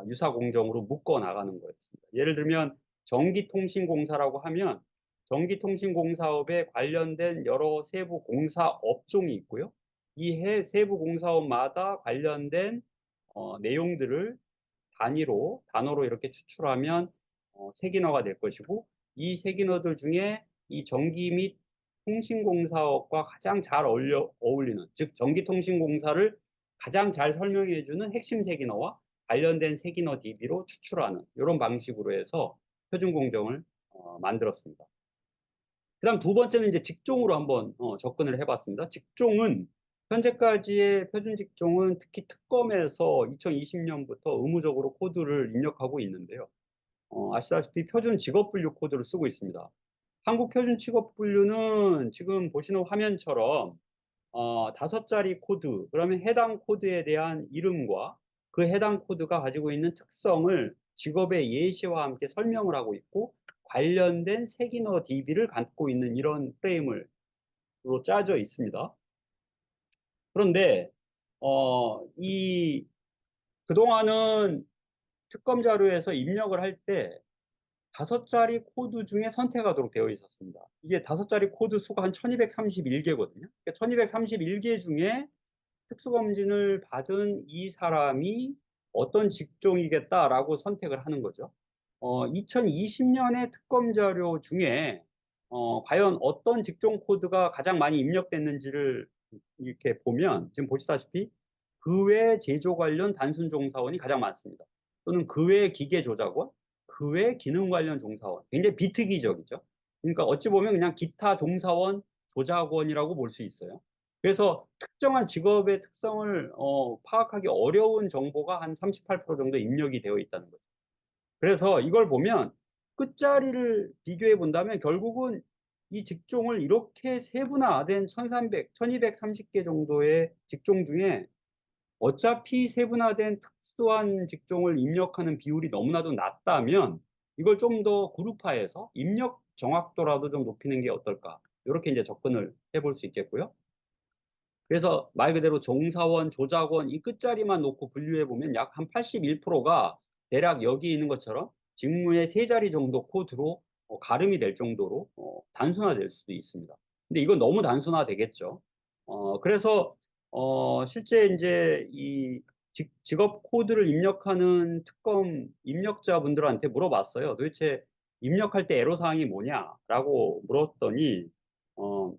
유사 공정으로 묶어 나가는 거였습니다. 예를 들면 전기통신공사라고 하면 전기통신공사업에 관련된 여러 세부 공사 업종이 있고요. 이 세부 공사업마다 관련된 내용들을 단어로 이렇게 추출하면 색인어가 될 것이고, 이 색인어들 중에 이 전기 및 통신공사업과 가장 잘 어울리는, 즉 전기통신공사를 가장 잘 설명해주는 핵심 색인어와 관련된 색인어 DB로 추출하는 이런 방식으로 해서 표준 공정을 만들었습니다. 그다음 두 번째는 이제 직종으로 한번 접근을 해봤습니다. 직종은 현재까지의 표준 직종은 특히 특검에서 2020년부터 의무적으로 코드를 입력하고 있는데요. 아시다시피 표준 직업 분류 코드를 쓰고 있습니다. 한국 표준 직업 분류는 지금 보시는 화면처럼 5자리 코드, 그러면 해당 코드에 대한 이름과 그 해당 코드가 가지고 있는 특성을 직업의 예시와 함께 설명을 하고 있고, 관련된 색인어 DB를 갖고 있는 이런 프레임으로 짜져 있습니다. 그런데 그동안은 특검 자료에서 입력을 할 때 5자리 코드 중에 선택하도록 되어 있었습니다. 이게 5자리 코드 수가 한 1231개거든요. 그러니까 1231개 중에 특수검진을 받은 이 사람이 어떤 직종이겠다라고 선택을 하는 거죠. 2020년의 특검 자료 중에 과연 어떤 직종 코드가 가장 많이 입력됐는지를 이렇게 보면 지금 보시다시피 그 외 제조 관련 단순 종사원이 가장 많습니다. 또는 그 외 기계 조작원, 그 외 기능 관련 종사원. 굉장히 비특이적이죠. 그러니까 어찌 보면 그냥 기타 종사원 조작원이라고 볼 수 있어요. 그래서 특정한 직업의 특성을 파악하기 어려운 정보가 한 38% 정도 입력이 되어 있다는 거죠. 그래서 이걸 보면 끝자리를 비교해 본다면 결국은 이 직종을 이렇게 세분화된 1300, 1230개 정도의 직종 중에 어차피 세분화된 특수한 직종을 입력하는 비율이 너무나도 낮다면 이걸 좀 더 그룹화해서 입력 정확도라도 좀 높이는 게 어떨까? 이렇게 이제 접근을 해볼 수 있겠고요. 그래서 말 그대로 종사원, 조작원 이 끝자리만 놓고 분류해 보면 약 한 81%가 대략 여기 있는 것처럼 직무의 세 자리 정도 코드로 가름이 될 정도로 단순화될 수도 있습니다. 근데 이건 너무 단순화되겠죠. 그래서 실제 이제 이 직업 코드를 입력하는 특검 입력자분들한테 물어봤어요. 도대체 입력할 때 애로사항이 뭐냐라고 물었더니 어,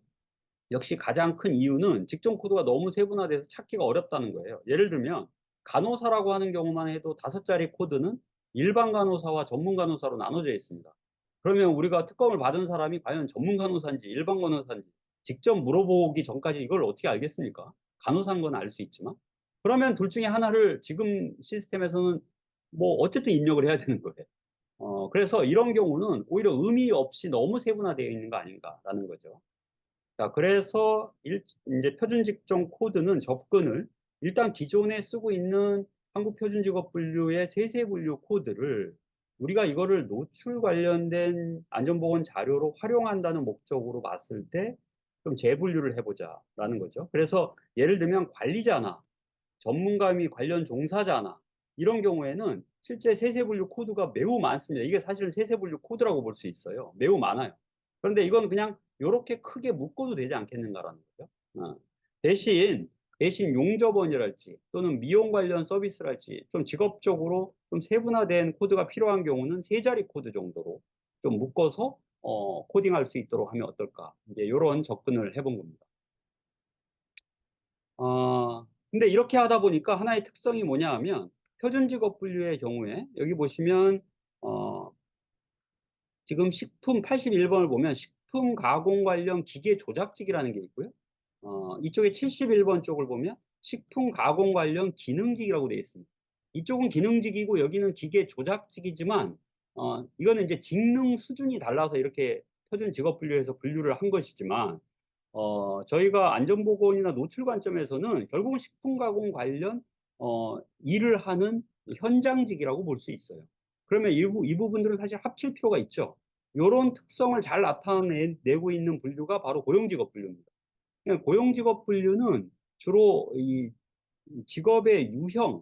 역시 가장 큰 이유는 직종 코드가 너무 세분화돼서 찾기가 어렵다는 거예요. 예를 들면 간호사라고 하는 경우만 해도 5자리 코드는 일반 간호사와 전문 간호사로 나눠져 있습니다. 그러면 우리가 특검을 받은 사람이 과연 전문 간호사인지 일반 간호사인지 직접 물어보기 전까지 이걸 어떻게 알겠습니까? 간호사인 건 알 수 있지만. 그러면 둘 중에 하나를 지금 시스템에서는 뭐 어쨌든 입력을 해야 되는 거예요. 그래서 이런 경우는 오히려 의미 없이 너무 세분화되어 있는 거 아닌가라는 거죠. 자, 그래서 이제 표준 직종 코드는 접근을 일단 기존에 쓰고 있는 한국 표준 직업 분류의 세세 분류 코드를 우리가 이거를 노출 관련된 안전보건 자료로 활용한다는 목적으로 봤을 때 좀 재분류를 해보자라는 거죠. 그래서 예를 들면 관리자나 전문가 및 관련 종사자나 이런 경우에는 실제 세세분류 코드가 매우 많습니다. 이게 사실 세세분류 코드라고 볼 수 있어요. 매우 많아요. 그런데 이건 그냥 이렇게 크게 묶어도 되지 않겠는가라는 거죠. 대신 용접원이랄지 또는 미용 관련 서비스랄지 좀 직업적으로 좀 세분화된 코드가 필요한 경우는 세 자리 코드 정도로 좀 묶어서 코딩할 수 있도록 하면 어떨까? 이제 이런 접근을 해본 겁니다. 근데 이렇게 하다 보니까 하나의 특성이 뭐냐 하면 표준 직업 분류의 경우에 여기 보시면 어, 지금 식품 81번을 보면 식품 가공 관련 기계 조작직이라는 게 있고요. 이쪽에 71번 쪽을 보면 식품 가공 관련 기능직이라고 되어 있습니다. 이쪽은 기능직이고 여기는 기계 조작직이지만 이거는 이제 직능 수준이 달라서 이렇게 표준 직업 분류에서 분류를 한 것이지만 저희가 안전보건이나 노출 관점에서는 결국은 식품 가공 관련 일을 하는 현장직이라고 볼 수 있어요. 그러면 이 부분들은 사실 합칠 필요가 있죠. 이런 특성을 잘 나타내고 있는 분류가 바로 고용직업 분류입니다. 고용직업 분류는 주로 이 직업의 유형,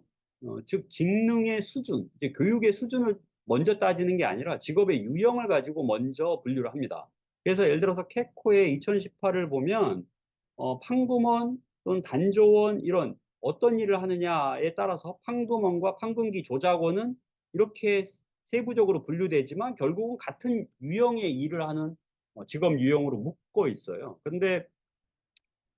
즉 직능의 수준, 이제 교육의 수준을 먼저 따지는 게 아니라 직업의 유형을 가지고 먼저 분류를 합니다. 그래서 예를 들어서 캐코의 2018을 보면 판금원 또는 단조원 이런 어떤 일을 하느냐에 따라서 판금원과 판금기 조작원은 이렇게 세부적으로 분류되지만 결국은 같은 유형의 일을 하는 직업 유형으로 묶어 있어요. 그런데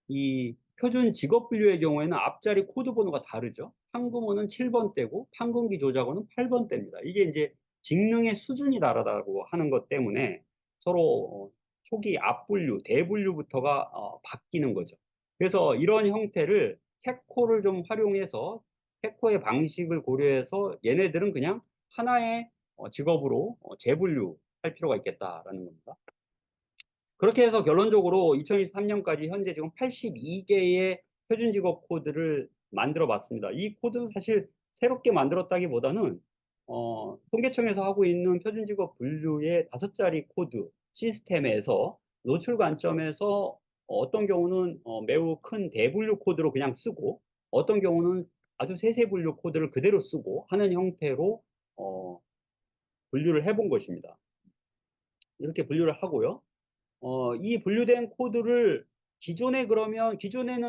이 표준 직업 분류의 경우에는 앞자리 코드 번호가 다르죠. 판금호는 7번대고 판금기 조작원은 8번대입니다. 이게 이제 직능의 수준이 다르다고 하는 것 때문에 서로 초기 앞분류, 대분류부터가 바뀌는 거죠. 그래서 이런 형태를 캐코를 좀 활용해서 캐코의 방식을 고려해서 얘네들은 그냥 하나의 직업으로 재분류할 필요가 있겠다라는 겁니다. 그렇게 해서 결론적으로 2023년까지 현재 지금 82개의 표준 직업 코드를 만들어 봤습니다. 이 코드는 사실 새롭게 만들었다기보다는 통계청에서 하고 있는 표준 직업 분류의 5자리 코드 시스템에서 노출 관점에서 어떤 경우는 매우 큰 대분류 코드로 그냥 쓰고 어떤 경우는 아주 세세 분류 코드를 그대로 쓰고 하는 형태로 분류를 해본 것입니다. 이렇게 분류를 하고요. 이 분류된 코드를 기존에는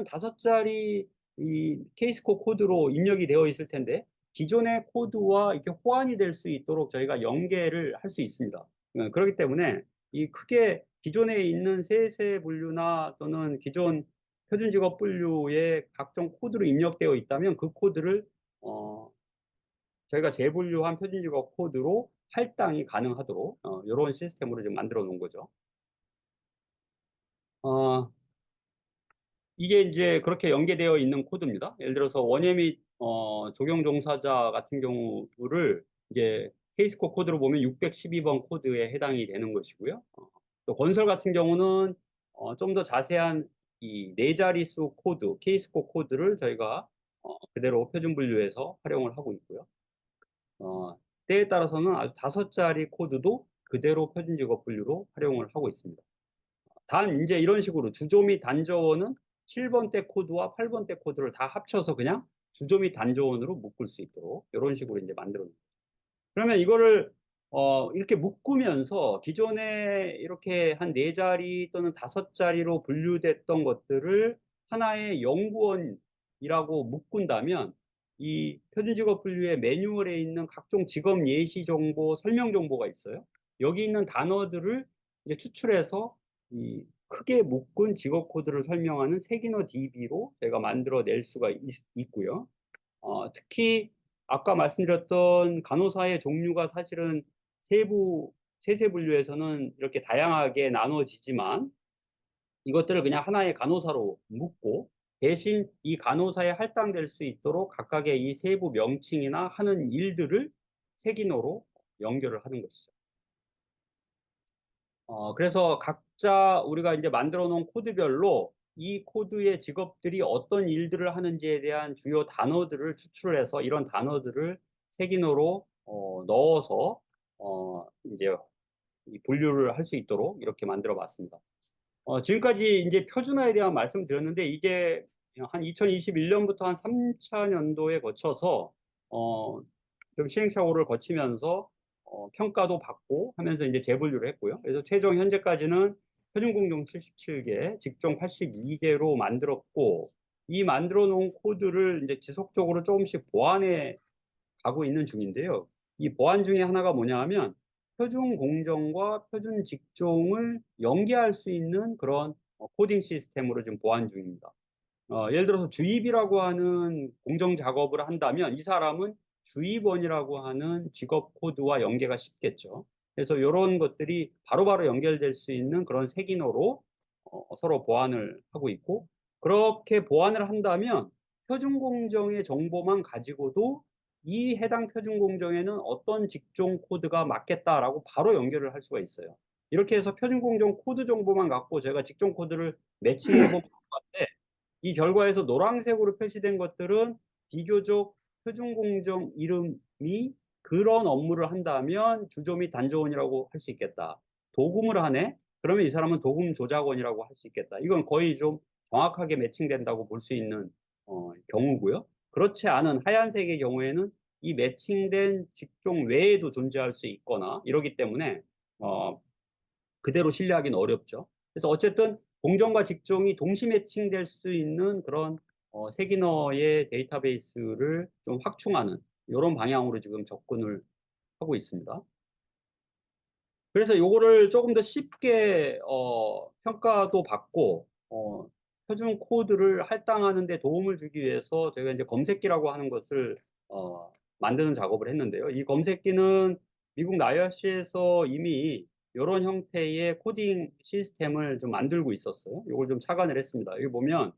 5자리 이 케이스코 코드로 입력이 되어 있을 텐데 기존의 코드와 이렇게 호환이 될 수 있도록 저희가 연계를 할 수 있습니다. 그렇기 때문에 이 크게 기존에 있는 세세 분류나 또는 기존 표준 직업 분류의 각종 코드로 입력되어 있다면 그 코드를 저희가 재분류한 표준 직업 코드로 할당이 가능하도록 이런 시스템으로 좀 만들어 놓은 거죠. 어, 이게 이제 그렇게 연계되어 있는 코드입니다. 예를 들어서 원예 및 적용 종사자 같은 경우를 이제 케이스코 코드로 보면 612번 코드에 해당이 되는 것이고요. 또 건설 같은 경우는 좀 더 자세한 이 네 자릿수 코드, 케이스코 코드를 저희가 그대로 표준 분류해서 활용을 하고 있고요. 때에 따라서는 아주 다섯 자리 코드도 그대로 표준 직업 분류로 활용을 하고 있습니다. 단 이제 이런 식으로 주조 및 단조원은 7번대 코드와 8번대 코드를 다 합쳐서 그냥 주조 및 단조원으로 묶을 수 있도록 이런 식으로 이제 만들어 놓습니다. 그러면 이거를 이렇게 묶으면서 기존에 이렇게 한 네 자리 또는 다섯 자리로 분류됐던 것들을 하나의 연구원이라고 묶은다면 이 표준직업 분류의 매뉴얼에 있는 각종 직업 예시 정보, 설명 정보가 있어요. 여기 있는 단어들을 이제 추출해서 이 크게 묶은 직업 코드를 설명하는 세기너 DB로 제가 만들어낼 수가 있고요. 특히 아까 말씀드렸던 간호사의 종류가 사실은 세세 분류에서는 이렇게 다양하게 나눠지지만 이것들을 그냥 하나의 간호사로 묶고 대신 이 간호사에 할당될 수 있도록 각각의 이 세부 명칭이나 하는 일들을 세기노로 연결을 하는 것이죠. 그래서 각자 우리가 이제 만들어 놓은 코드별로 이 코드의 직업들이 어떤 일들을 하는지에 대한 주요 단어들을 추출을 해서 이런 단어들을 색인어로 넣어서 이제 이 분류를 할 수 있도록 이렇게 만들어 봤습니다. 지금까지 이제 표준화에 대한 말씀 드렸는데 이게 한 2021년부터 한 3차 년도에 거쳐서 좀 시행착오를 거치면서 평가도 받고 하면서 이제 재분류를 했고요. 그래서 최종 현재까지는 표준공정 77개, 직종 82개로 만들었고 이 만들어 놓은 코드를 이제 지속적으로 조금씩 보완해 가고 있는 중인데요. 이 보완 중에 하나가 뭐냐 하면 표준 공정과 표준 직종을 연계할 수 있는 그런 코딩 시스템으로 지금 보완 중입니다. 예를 들어서 주입이라고 하는 공정 작업을 한다면 이 사람은 주입원이라고 하는 직업 코드와 연계가 쉽겠죠. 그래서 이런 것들이 바로바로 연결될 수 있는 그런 색인어로 서로 보완을 하고 있고 그렇게 보완을 한다면 표준 공정의 정보만 가지고도 이 해당 표준 공정에는 어떤 직종 코드가 맞겠다라고 바로 연결을 할 수가 있어요. 이렇게 해서 표준 공정 코드 정보만 갖고 제가 직종 코드를 매칭해 보면 이 결과에서 노란색으로 표시된 것들은 비교적 표준공정 이름이 그런 업무를 한다면 주조 및 단조원이라고 할 수 있겠다. 도금을 하네? 그러면 이 사람은 도금 조작원이라고 할 수 있겠다. 이건 거의 좀 정확하게 매칭된다고 볼 수 있는 경우고요. 그렇지 않은 하얀색의 경우에는 이 매칭된 직종 외에도 존재할 수 있거나 이러기 때문에 어, 그대로 신뢰하기는 어렵죠. 그래서 어쨌든 공정과 직종이 동시 매칭될 수 있는 그런 세기너의 데이터베이스를 좀 확충하는 이런 방향으로 지금 접근을 하고 있습니다. 그래서 요거를 조금 더 쉽게 평가도 받고 표준 코드를 할당하는 데 도움을 주기 위해서 저희가 이제 검색기라고 하는 것을 만드는 작업을 했는데요. 이 검색기는 미국 나이아시에서 이미 이런 형태의 코딩 시스템을 좀 만들고 있었어요. 이걸 좀 착안을 했습니다. 여기 보면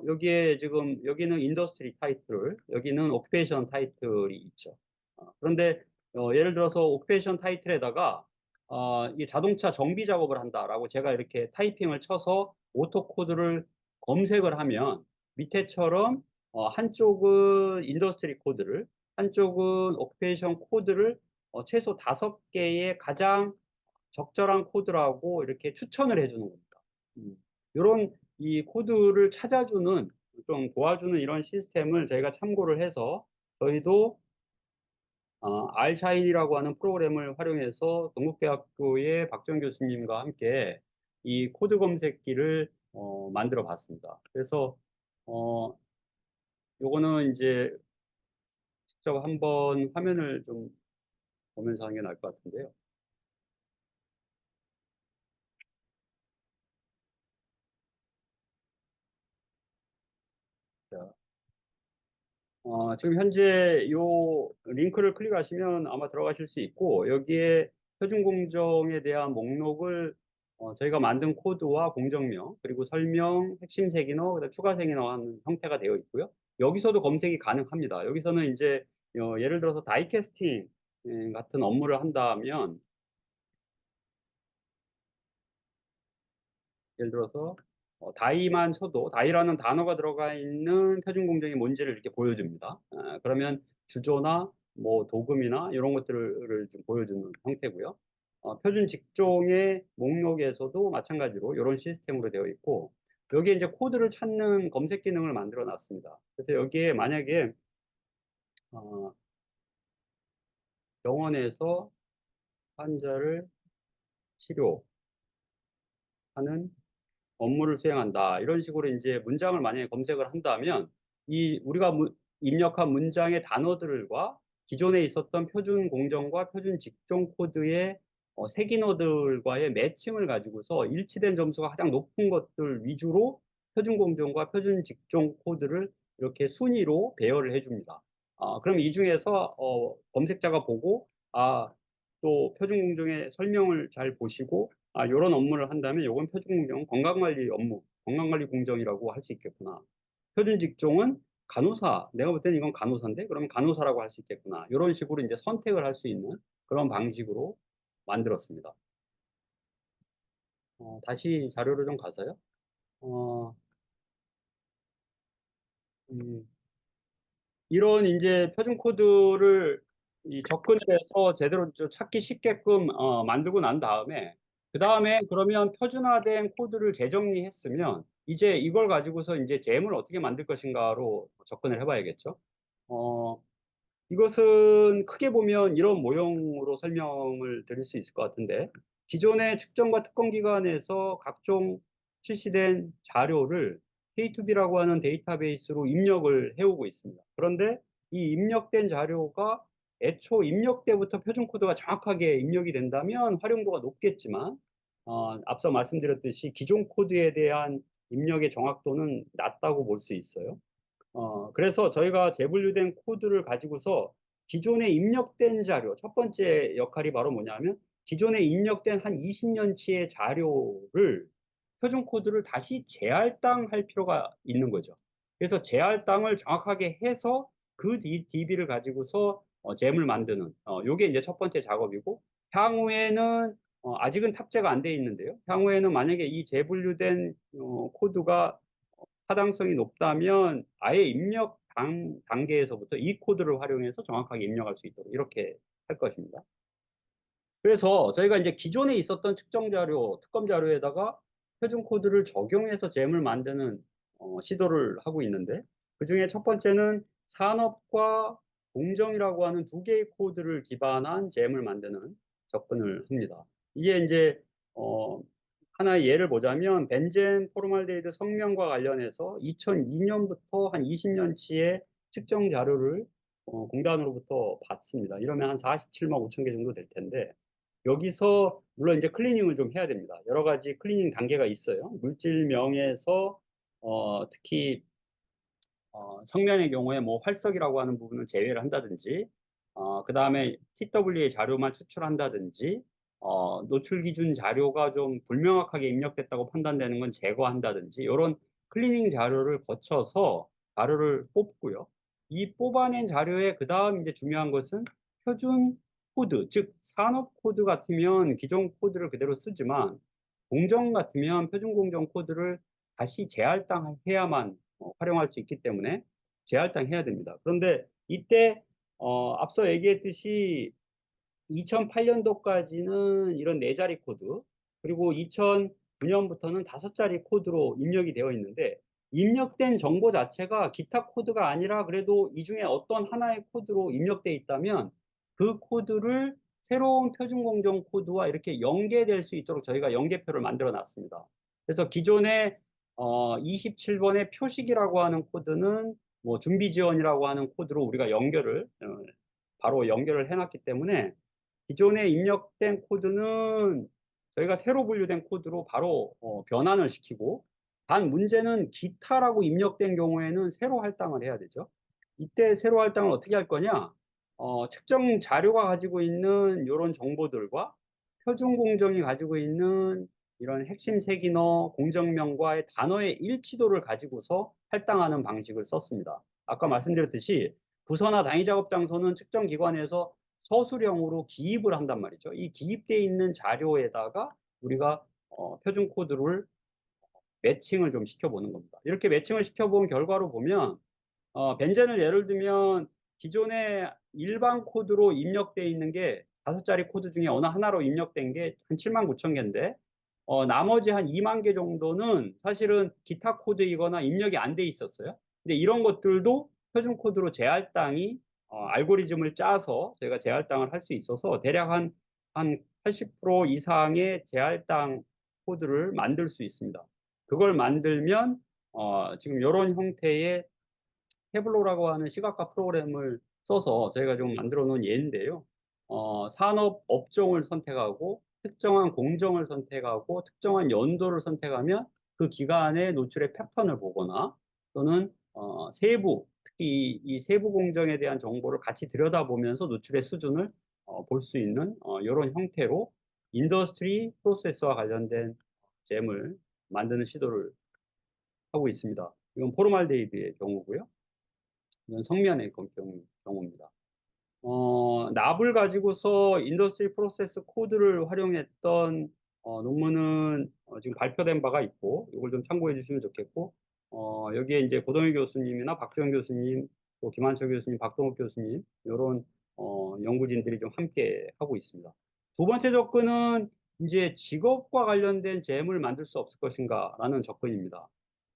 여기에 지금 여기는 인더스트리 타이틀, 여기는 오큐페이션 타이틀이 있죠. 그런데 예를 들어서 오큐페이션 타이틀에다가 이 자동차 정비 작업을 한다라고 제가 이렇게 타이핑을 쳐서 오토 코드를 검색을 하면 밑에처럼 한쪽은 인더스트리 코드를, 한쪽은 오큐페이션 코드를 최소 5개의 가장 적절한 코드라고 이렇게 추천을 해주는 겁니다. 이런 이 코드를 찾아주는 좀 도와주는 이런 시스템을 저희가 참고를 해서 저희도 알샤인이라고 하는 프로그램을 활용해서 동국대학교의 박정 교수님과 함께 이 코드 검색기를 만들어 봤습니다. 그래서 어, 요거는 이제 직접 한번 화면을 좀 보면서 하는 게 나을 것 같은데요. 자, 지금 현재 요 링크를 클릭하시면 아마 들어가실 수 있고 여기에 표준 공정에 대한 목록을 저희가 만든 코드와 공정명, 그리고 설명, 핵심 세기너, 그다음 추가 세기너 하는 형태가 되어 있고요. 여기서도 검색이 가능합니다. 여기서는 이제 예를 들어서 다이캐스팅 같은 업무를 한다면, 예를 들어서 다이만 쳐도, 다이라는 단어가 들어가 있는 표준 공정이 뭔지를 이렇게 보여줍니다. 그러면 주조나 뭐 도금이나 이런 것들을 좀 보여주는 형태고요. 표준 직종의 목록에서도 마찬가지로 이런 시스템으로 되어 있고, 여기에 이제 코드를 찾는 검색 기능을 만들어 놨습니다. 그래서 여기에 만약에 어, 병원에서 환자를 치료하는 업무를 수행한다. 이런 식으로 이제 문장을 만약에 검색을 한다면 이 우리가 입력한 문장의 단어들과 기존에 있었던 표준 공정과 표준 직종 코드의 세기너들과의 매칭을 가지고서 일치된 점수가 가장 높은 것들 위주로 표준 공정과 표준 직종 코드를 이렇게 순위로 배열을 해줍니다. 그럼 이 중에서 검색자가 보고 또 표준 공정의 설명을 잘 보시고 이런 업무를 한다면 이건 표준공정 건강관리 업무, 건강관리 공정이라고 할 수 있겠구나. 표준 직종은 간호사, 내가 볼 때는 이건 간호사인데 그러면 간호사라고 할 수 있겠구나. 이런 식으로 이제 선택을 할 수 있는 그런 방식으로 만들었습니다. 다시 자료를 좀 가서요. 어, 음, 이런 이제 표준 코드를 접근해서 제대로 좀 찾기 쉽게끔 만들고 난 다음에 그 다음에 그러면 표준화된 코드를 재정리했으면 이제 이걸 가지고서 이제 잼을 어떻게 만들 것인가로 접근을 해봐야겠죠. 어, 이것은 크게 보면 이런 모형으로 설명을 드릴 수 있을 것 같은데, 기존의 측정과 특검 기관에서 각종 실시된 자료를 K2B라고 하는 데이터베이스로 입력을 해오고 있습니다. 그런데 이 입력된 자료가 애초 입력 때부터 표준 코드가 정확하게 입력이 된다면 활용도가 높겠지만, 앞서 말씀드렸듯이 기존 코드에 대한 입력의 정확도는 낮다고 볼 수 있어요. 그래서 저희가 재분류된 코드를 가지고서 기존에 입력된 자료, 첫 번째 역할이 바로 뭐냐면 기존에 입력된 한 20년치의 자료를 표준 코드를 다시 재할당할 필요가 있는 거죠. 그래서 재할당을 정확하게 해서 그 DB를 가지고서 잼을 만드는 요게 이제 첫 번째 작업이고 향후에는 아직은 탑재가 안 돼 있는데요. 향후에는 만약에 이 재분류된 코드가 타당성이 높다면 아예 입력 단계에서부터 이 코드를 활용해서 정확하게 입력할 수 있도록 이렇게 할 것입니다. 그래서 저희가 이제 기존에 있었던 측정 자료, 특검 자료에다가 표준 코드를 적용해서 잼을 만드는 시도를 하고 있는데 그중에 첫 번째는 산업과 공정이라고 하는 두 개의 코드를 기반한 잼을 만드는 접근을 합니다. 이게 이제 어, 하나의 예를 보자면 벤젠 포르말데히드 성명과 관련해서 2002년부터 한 20년치의 측정 자료를 공단으로부터 받습니다. 이러면 한 47만 5천 개 정도 될 텐데 여기서 물론 이제 클리닝을 좀 해야 됩니다. 여러 가지 클리닝 단계가 있어요. 물질명에서 특히 성면의 경우에 뭐 활석이라고 하는 부분을 제외를 한다든지, 그 다음에 TWA 자료만 추출한다든지, 노출 기준 자료가 좀 불명확하게 입력됐다고 판단되는 건 제거한다든지, 이런 클리닝 자료를 거쳐서 자료를 뽑고요. 이 뽑아낸 자료에 그 다음 이제 중요한 것은 표준 코드, 즉 산업 코드 같으면 기존 코드를 그대로 쓰지만 공정 같으면 표준 공정 코드를 다시 재할당해야만 활용할 수 있기 때문에 재할당해야 됩니다. 그런데 이때 앞서 얘기했듯이 2008년도까지는 이런 4자리 코드 그리고 2009년부터는 5자리 코드로 입력이 되어 있는데 입력된 정보 자체가 기타 코드가 아니라 그래도 이 중에 어떤 하나의 코드로 입력되어 있다면 그 코드를 새로운 표준 공정 코드와 이렇게 연계될 수 있도록 저희가 연계표를 만들어 놨습니다. 그래서 기존에 27번의 표식이라고 하는 코드는 뭐 준비 지원이라고 하는 코드로 우리가 바로 연결을 해놨기 때문에 기존에 입력된 코드는 저희가 새로 분류된 코드로 바로 변환을 시키고 단 문제는 기타라고 입력된 경우에는 새로 할당을 해야 되죠. 이때 새로 할당을 어떻게 할 거냐? 측정 자료가 가지고 있는 이런 정보들과 표준 공정이 가지고 있는 이런 핵심 세기너 공정명과의 단어의 일치도를 가지고서 할당하는 방식을 썼습니다. 아까 말씀드렸듯이 부서나 단위 작업 장소는 측정 기관에서 서술형으로 기입을 한단 말이죠. 이 기입되어 있는 자료에다가 우리가 표준 코드를 매칭을 좀 시켜보는 겁니다. 이렇게 매칭을 시켜본 결과로 보면 벤젠을 예를 들면 기존의 일반 코드로 입력되어 있는 게 5자리 코드 중에 어느 하나로 입력된 게 한 7만 9천 개인데 나머지 한 2만 개 정도는 사실은 기타 코드이거나 입력이 안 돼 있었어요. 근데 이런 것들도 표준 코드로 재할당이 알고리즘을 짜서 저희가 재할당을 할 수 있어서 대략 한 80% 이상의 재할당 코드를 만들 수 있습니다. 그걸 만들면 지금 이런 형태의 태블로라고 하는 시각화 프로그램을 써서 저희가 좀 만들어 놓은 예인데요. 산업 업종을 선택하고 특정한 공정을 선택하고 특정한 연도를 선택하면 그 기간의 노출의 패턴을 보거나 또는 세부, 특히 이 세부 공정에 대한 정보를 같이 들여다보면서 노출의 수준을 볼 수 있는 이런 형태로 인더스트리 프로세스와 관련된 잼을 만드는 시도를 하고 있습니다. 이건 포르말데이드의 경우고요. 이건 성면의 경우입니다. 납을 가지고서 인더스트리 프로세스 코드를 활용했던 논문은 지금 발표된 바가 있고, 이걸 좀 참고해 주시면 좋겠고, 여기에 이제 고동일 교수님이나 박주영 교수님, 또 김한철 교수님, 박동욱 교수님, 이런 연구진들이 좀 함께 하고 있습니다. 두 번째 접근은 이제 직업과 관련된 잼을 만들 수 없을 것인가라는 접근입니다.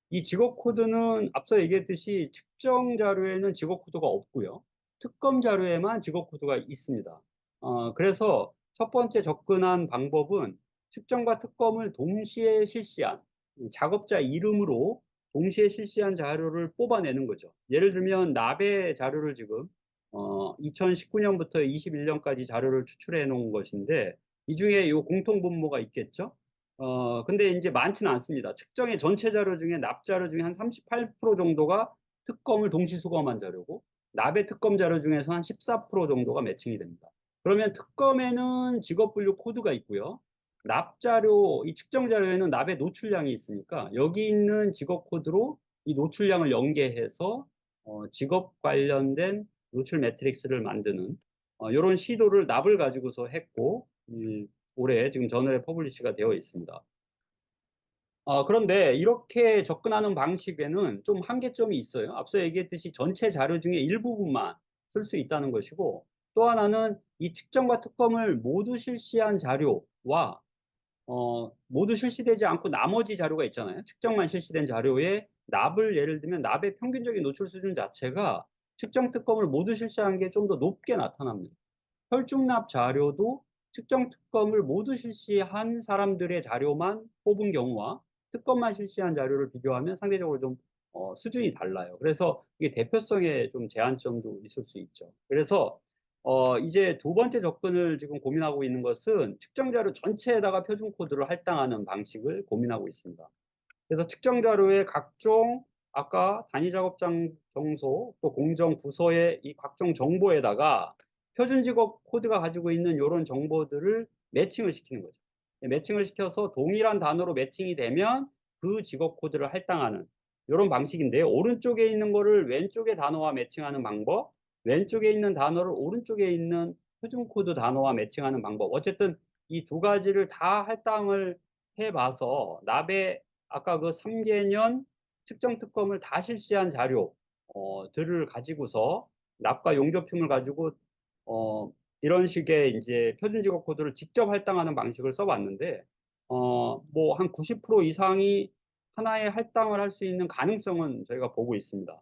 이 직업 코드는 앞서 얘기했듯이 측정 자료에는 직업 코드가 없고요. 특검 자료에만 직업 코드가 있습니다. 그래서 첫 번째 접근한 방법은 측정과 특검을 동시에 실시한 작업자 이름으로 동시에 실시한 자료를 뽑아내는 거죠. 예를 들면 납의 자료를 지금 2019년부터 21년까지 자료를 추출해 놓은 것인데 이 중에 이 공통 분모가 있겠죠. 근데 이제 많지는 않습니다. 측정의 전체 자료 중에 납 자료 중에 한 38% 정도가 특검을 동시 수검한 자료고 납의 특검 자료 중에서 한 14% 정도가 매칭이 됩니다. 그러면 특검에는 직업 분류 코드가 있고요. 납 자료, 이 측정 자료에는 납의 노출량이 있으니까 여기 있는 직업 코드로 이 노출량을 연계해서 직업 관련된 노출 매트릭스를 만드는 이런 시도를 납을 가지고서 했고 올해 지금 저널에 퍼블리시가 되어 있습니다. 그런데 이렇게 접근하는 방식에는 좀 한계점이 있어요. 앞서 얘기했듯이 전체 자료 중에 일부분만 쓸 수 있다는 것이고 또 하나는 이 측정과 특검을 모두 실시한 자료와 모두 실시되지 않고 나머지 자료가 있잖아요. 측정만 실시된 자료에 납을 예를 들면 납의 평균적인 노출 수준 자체가 측정 특검을 모두 실시한 게 좀 더 높게 나타납니다. 혈중납 자료도 측정 특검을 모두 실시한 사람들의 자료만 뽑은 경우와 특검만 실시한 자료를 비교하면 상대적으로 좀 수준이 달라요. 그래서 이게 대표성에 좀 제한점도 있을 수 있죠. 그래서 이제 두 번째 접근을 지금 고민하고 있는 것은 측정 자료 전체에다가 표준 코드를 할당하는 방식을 고민하고 있습니다. 그래서 측정 자료의 각종 아까 단위 작업장 정소 또 공정 부서의 이 각종 정보에다가 표준 직업 코드가 가지고 있는 이런 정보들을 매칭을 시키는 거죠. 매칭을 시켜서 동일한 단어로 매칭이 되면 그 직업 코드를 할당하는 이런 방식인데요. 오른쪽에 있는 거를 왼쪽의 단어와 매칭하는 방법, 왼쪽에 있는 단어를 오른쪽에 있는 표준 코드 단어와 매칭하는 방법. 어쨌든 이 두 가지를 다 할당을 해봐서 납의 아까 그 3개년 측정 특검을 다 실시한 자료 들을 가지고서 납과 용접품을 가지고 이런 식의 이제 표준 직업 코드를 직접 할당하는 방식을 써봤는데 뭐 한 90% 이상이 하나의 할당을 할 수 있는 가능성은 저희가 보고 있습니다.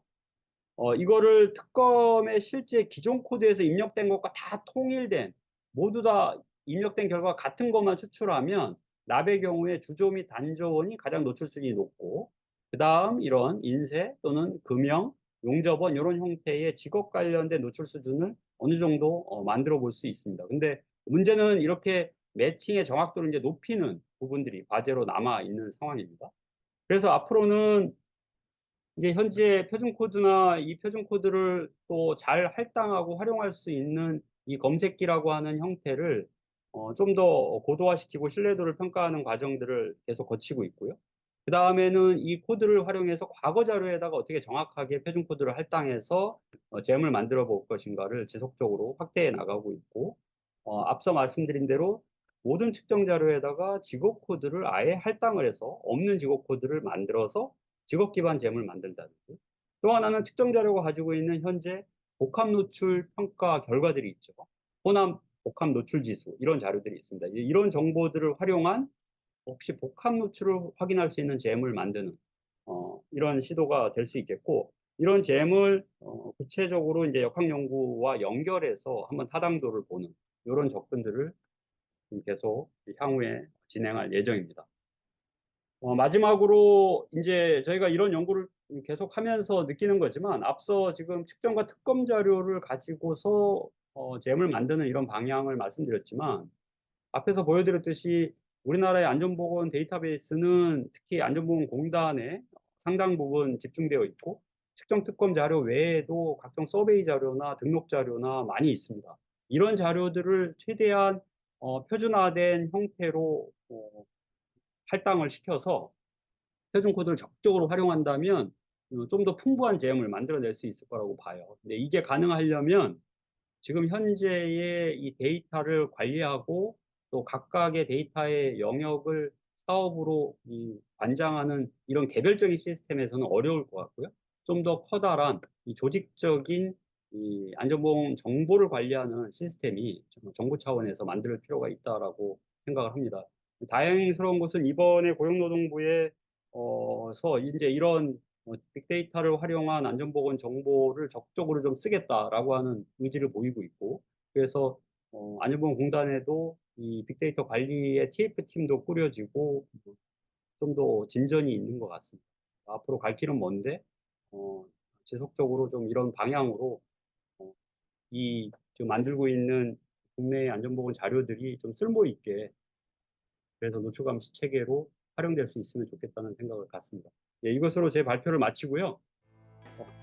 이거를 특검의 실제 기존 코드에서 입력된 것과 다 통일된 모두 다 입력된 결과 같은 것만 추출하면 납의 경우에 주조 및 단조원이 가장 노출수준이 높고 그 다음 이런 인쇄 또는 금형, 용접원 이런 형태의 직업 관련된 노출 수준을 어느 정도 만들어 볼 수 있습니다. 근데 문제는 이렇게 매칭의 정확도를 이제 높이는 부분들이 과제로 남아 있는 상황입니다. 그래서 앞으로는 이제 현재 표준 코드나 이 표준 코드를 또 잘 할당하고 활용할 수 있는 이 검색기라고 하는 형태를 좀 더 고도화시키고 신뢰도를 평가하는 과정들을 계속 거치고 있고요. 그다음에는 이 코드를 활용해서 과거 자료에다가 어떻게 정확하게 표준 코드를 할당해서 잼을 만들어 볼 것인가를 지속적으로 확대해 나가고 있고, 앞서 말씀드린 대로 모든 측정 자료에다가 직업 코드를 아예 할당을 해서 없는 직업 코드를 만들어서 직업 기반 잼을 만든다든지, 또 하나는 측정 자료가 가지고 있는 현재 복합 노출 평가 결과들이 있죠. 호남 복합 노출 지수 이런 자료들이 있습니다. 이런 정보들을 활용한 혹시 복합 노출을 확인할 수 있는 잼을 만드는 이런 시도가 될 수 있겠고, 이런 잼을 구체적으로 이제 역학 연구와 연결해서 한번 타당도를 보는 이런 접근들을 계속 향후에 진행할 예정입니다. 마지막으로 이제 저희가 이런 연구를 계속하면서 느끼는 거지만, 앞서 지금 측정과 특검 자료를 가지고서 잼을 만드는 이런 방향을 말씀드렸지만, 앞에서 보여드렸듯이 우리나라의 안전보건 데이터베이스는 특히 안전보건공단에 상당 부분 집중되어 있고, 측정 특검 자료 외에도 각종 서베이 자료나 등록 자료나 많이 있습니다. 이런 자료들을 최대한 표준화된 형태로 할당을 시켜서 표준 코드를 적극적으로 활용한다면 좀 더 풍부한 제형을 만들어낼 수 있을 거라고 봐요. 근데 이게 가능하려면 지금 현재의 이 데이터를 관리하고 또 각각의 데이터의 영역을 사업으로 관장하는 이런 개별적인 시스템에서는 어려울 것 같고요. 좀 더 커다란 이 조직적인 이 안전보험 정보를 관리하는 시스템이 정부 차원에서 만들 필요가 있다라고 생각을 합니다. 다행스러운 것은 이번에 고용노동부에 서 이제 이런 빅데이터를 활용한 안전보건 정보를 적극적으로 좀 쓰겠다라고 하는 의지를 보이고 있고, 그래서 안전보건공단에도 이 빅데이터 관리의 TF팀도 꾸려지고 좀 더 진전이 있는 것 같습니다. 앞으로 갈 길은 먼데 어, 지속적으로 좀 이런 방향으로 어, 이 지금 만들고 있는 국내의 안전보건 자료들이 좀 쓸모 있게, 그래서 노출감시 체계로 활용될 수 있으면 좋겠다는 생각을 갖습니다. 예, 이것으로 제 발표를 마치고요.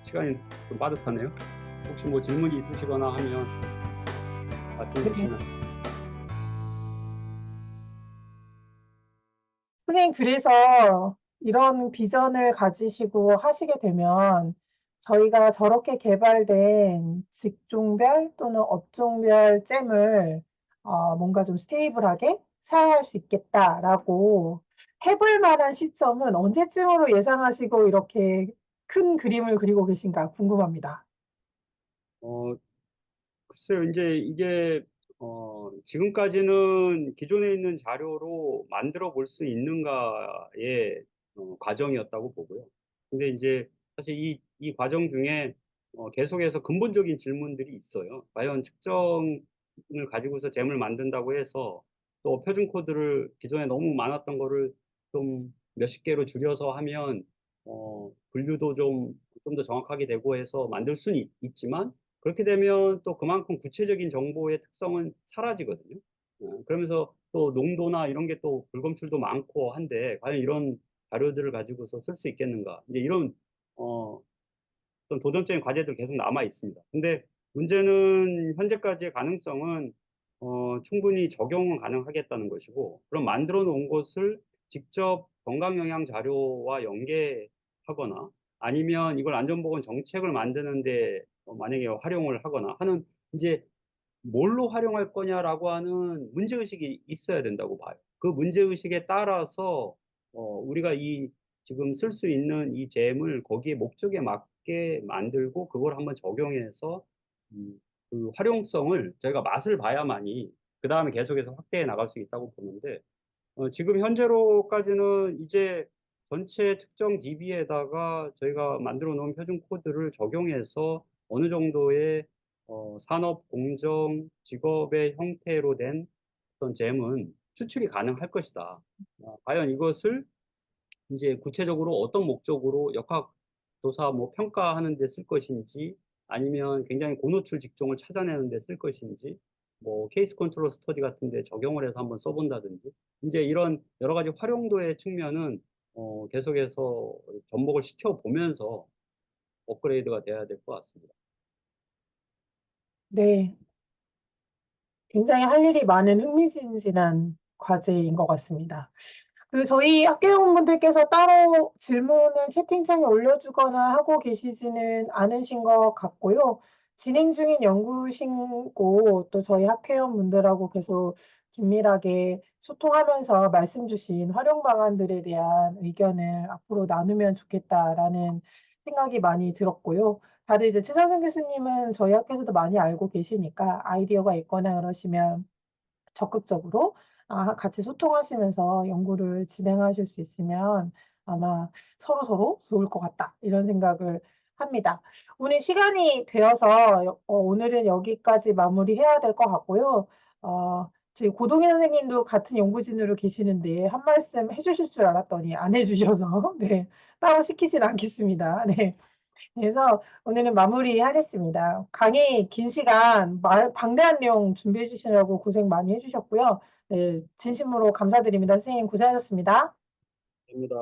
시간이 좀 빠듯하네요. 혹시 뭐 질문이 있으시거나 하면 말씀해 네. 주시면. 선생님, 그래서 이런 비전을 가지시고 하시게 되면 저희가 저렇게 개발된 직종별 또는 업종별 잼을 뭔가 좀 스테이블하게 사용할 수 있겠다라고 해볼 만한 시점은 언제쯤으로 예상하시고 이렇게 큰 그림을 그리고 계신가 궁금합니다. 어, 글쎄요, 이제 이게 지금까지는 기존에 있는 자료로 만들어 볼 수 있는가의 과정이었다고 보고요. 근데 이제 사실 이 과정 중에 계속해서 근본적인 질문들이 있어요. 과연 측정을 가지고서 잼을 만든다고 해서 또 표준 코드를 기존에 너무 많았던 거를 좀 몇십 개로 줄여서 하면 분류도 좀 더 정확하게 되고 해서 만들 수는 있지만, 그렇게 되면 또 그만큼 구체적인 정보의 특성은 사라지거든요. 그러면서 또 농도나 이런 게 또 불검출도 많고 한데, 과연 이런 자료들을 가지고서 쓸 수 있겠는가? 이제 이런 어, 좀 도전적인 과제들 계속 남아 있습니다. 근데 문제는 현재까지의 가능성은 충분히 적용은 가능하겠다는 것이고, 그럼 만들어 놓은 것을 직접 건강영양 자료와 연계하거나 아니면 이걸 안전보건 정책을 만드는데 만약에 활용을 하거나 하는, 이제 뭘로 활용할 거냐라고 하는 문제의식이 있어야 된다고 봐요. 그 문제의식에 따라서 우리가 이 지금 쓸 수 있는 이 잼을 거기에 목적에 맞게 만들고 그걸 한번 적용해서 그 활용성을 저희가 맛을 봐야만이 그 다음에 계속해서 확대해 나갈 수 있다고 보는데, 지금 현재로까지는 이제 전체 측정 DB에다가 저희가 만들어 놓은 표준 코드를 적용해서 어느 정도의 산업, 공정, 직업의 형태로 된 어떤 잼은 추출이 가능할 것이다. 과연 이것을 이제 구체적으로 어떤 목적으로 역학 조사 뭐 평가하는 데 쓸 것인지, 아니면 굉장히 고노출 직종을 찾아내는 데 쓸 것인지, 뭐 케이스 컨트롤 스터디 같은 데 적용을 해서 한번 써본다든지, 이제 이런 여러 가지 활용도의 측면은 계속해서 접목을 시켜 보면서 업그레이드가 돼야 될 것 같습니다. 네. 굉장히 할 일이 많은 흥미진진한 과제인 것 같습니다. 저희 학교원분들께서 따로 질문을 채팅창에 올려주거나 하고 계시지는 않으신 것 같고요. 진행 중인 연구신고 또 저희 학회원분들하고 계속 긴밀하게 소통하면서 말씀 주신 활용 방안들에 대한 의견을 앞으로 나누면 좋겠다라는 생각이 많이 들었고요. 다들 이제 최상준 교수님은 저희 학교에서도 많이 알고 계시니까 아이디어가 있거나 그러시면 적극적으로 같이 소통하시면서 연구를 진행하실 수 있으면 아마 서로서로 좋을 것 같다. 이런 생각을 합니다. 오늘 시간이 되어서 오늘은 여기까지 마무리해야 될 것 같고요. 지금 고동희 선생님도 같은 연구진으로 계시는데 한 말씀 해주실 줄 알았더니 안 해주셔서 네, 따로 시키진 않겠습니다. 네. 그래서 오늘은 마무리하겠습니다. 강의 긴 시간 방대한 내용 준비해 주시느라고 고생 많이 해주셨고요. 네, 진심으로 감사드립니다. 선생님 고생하셨습니다. 됩니다.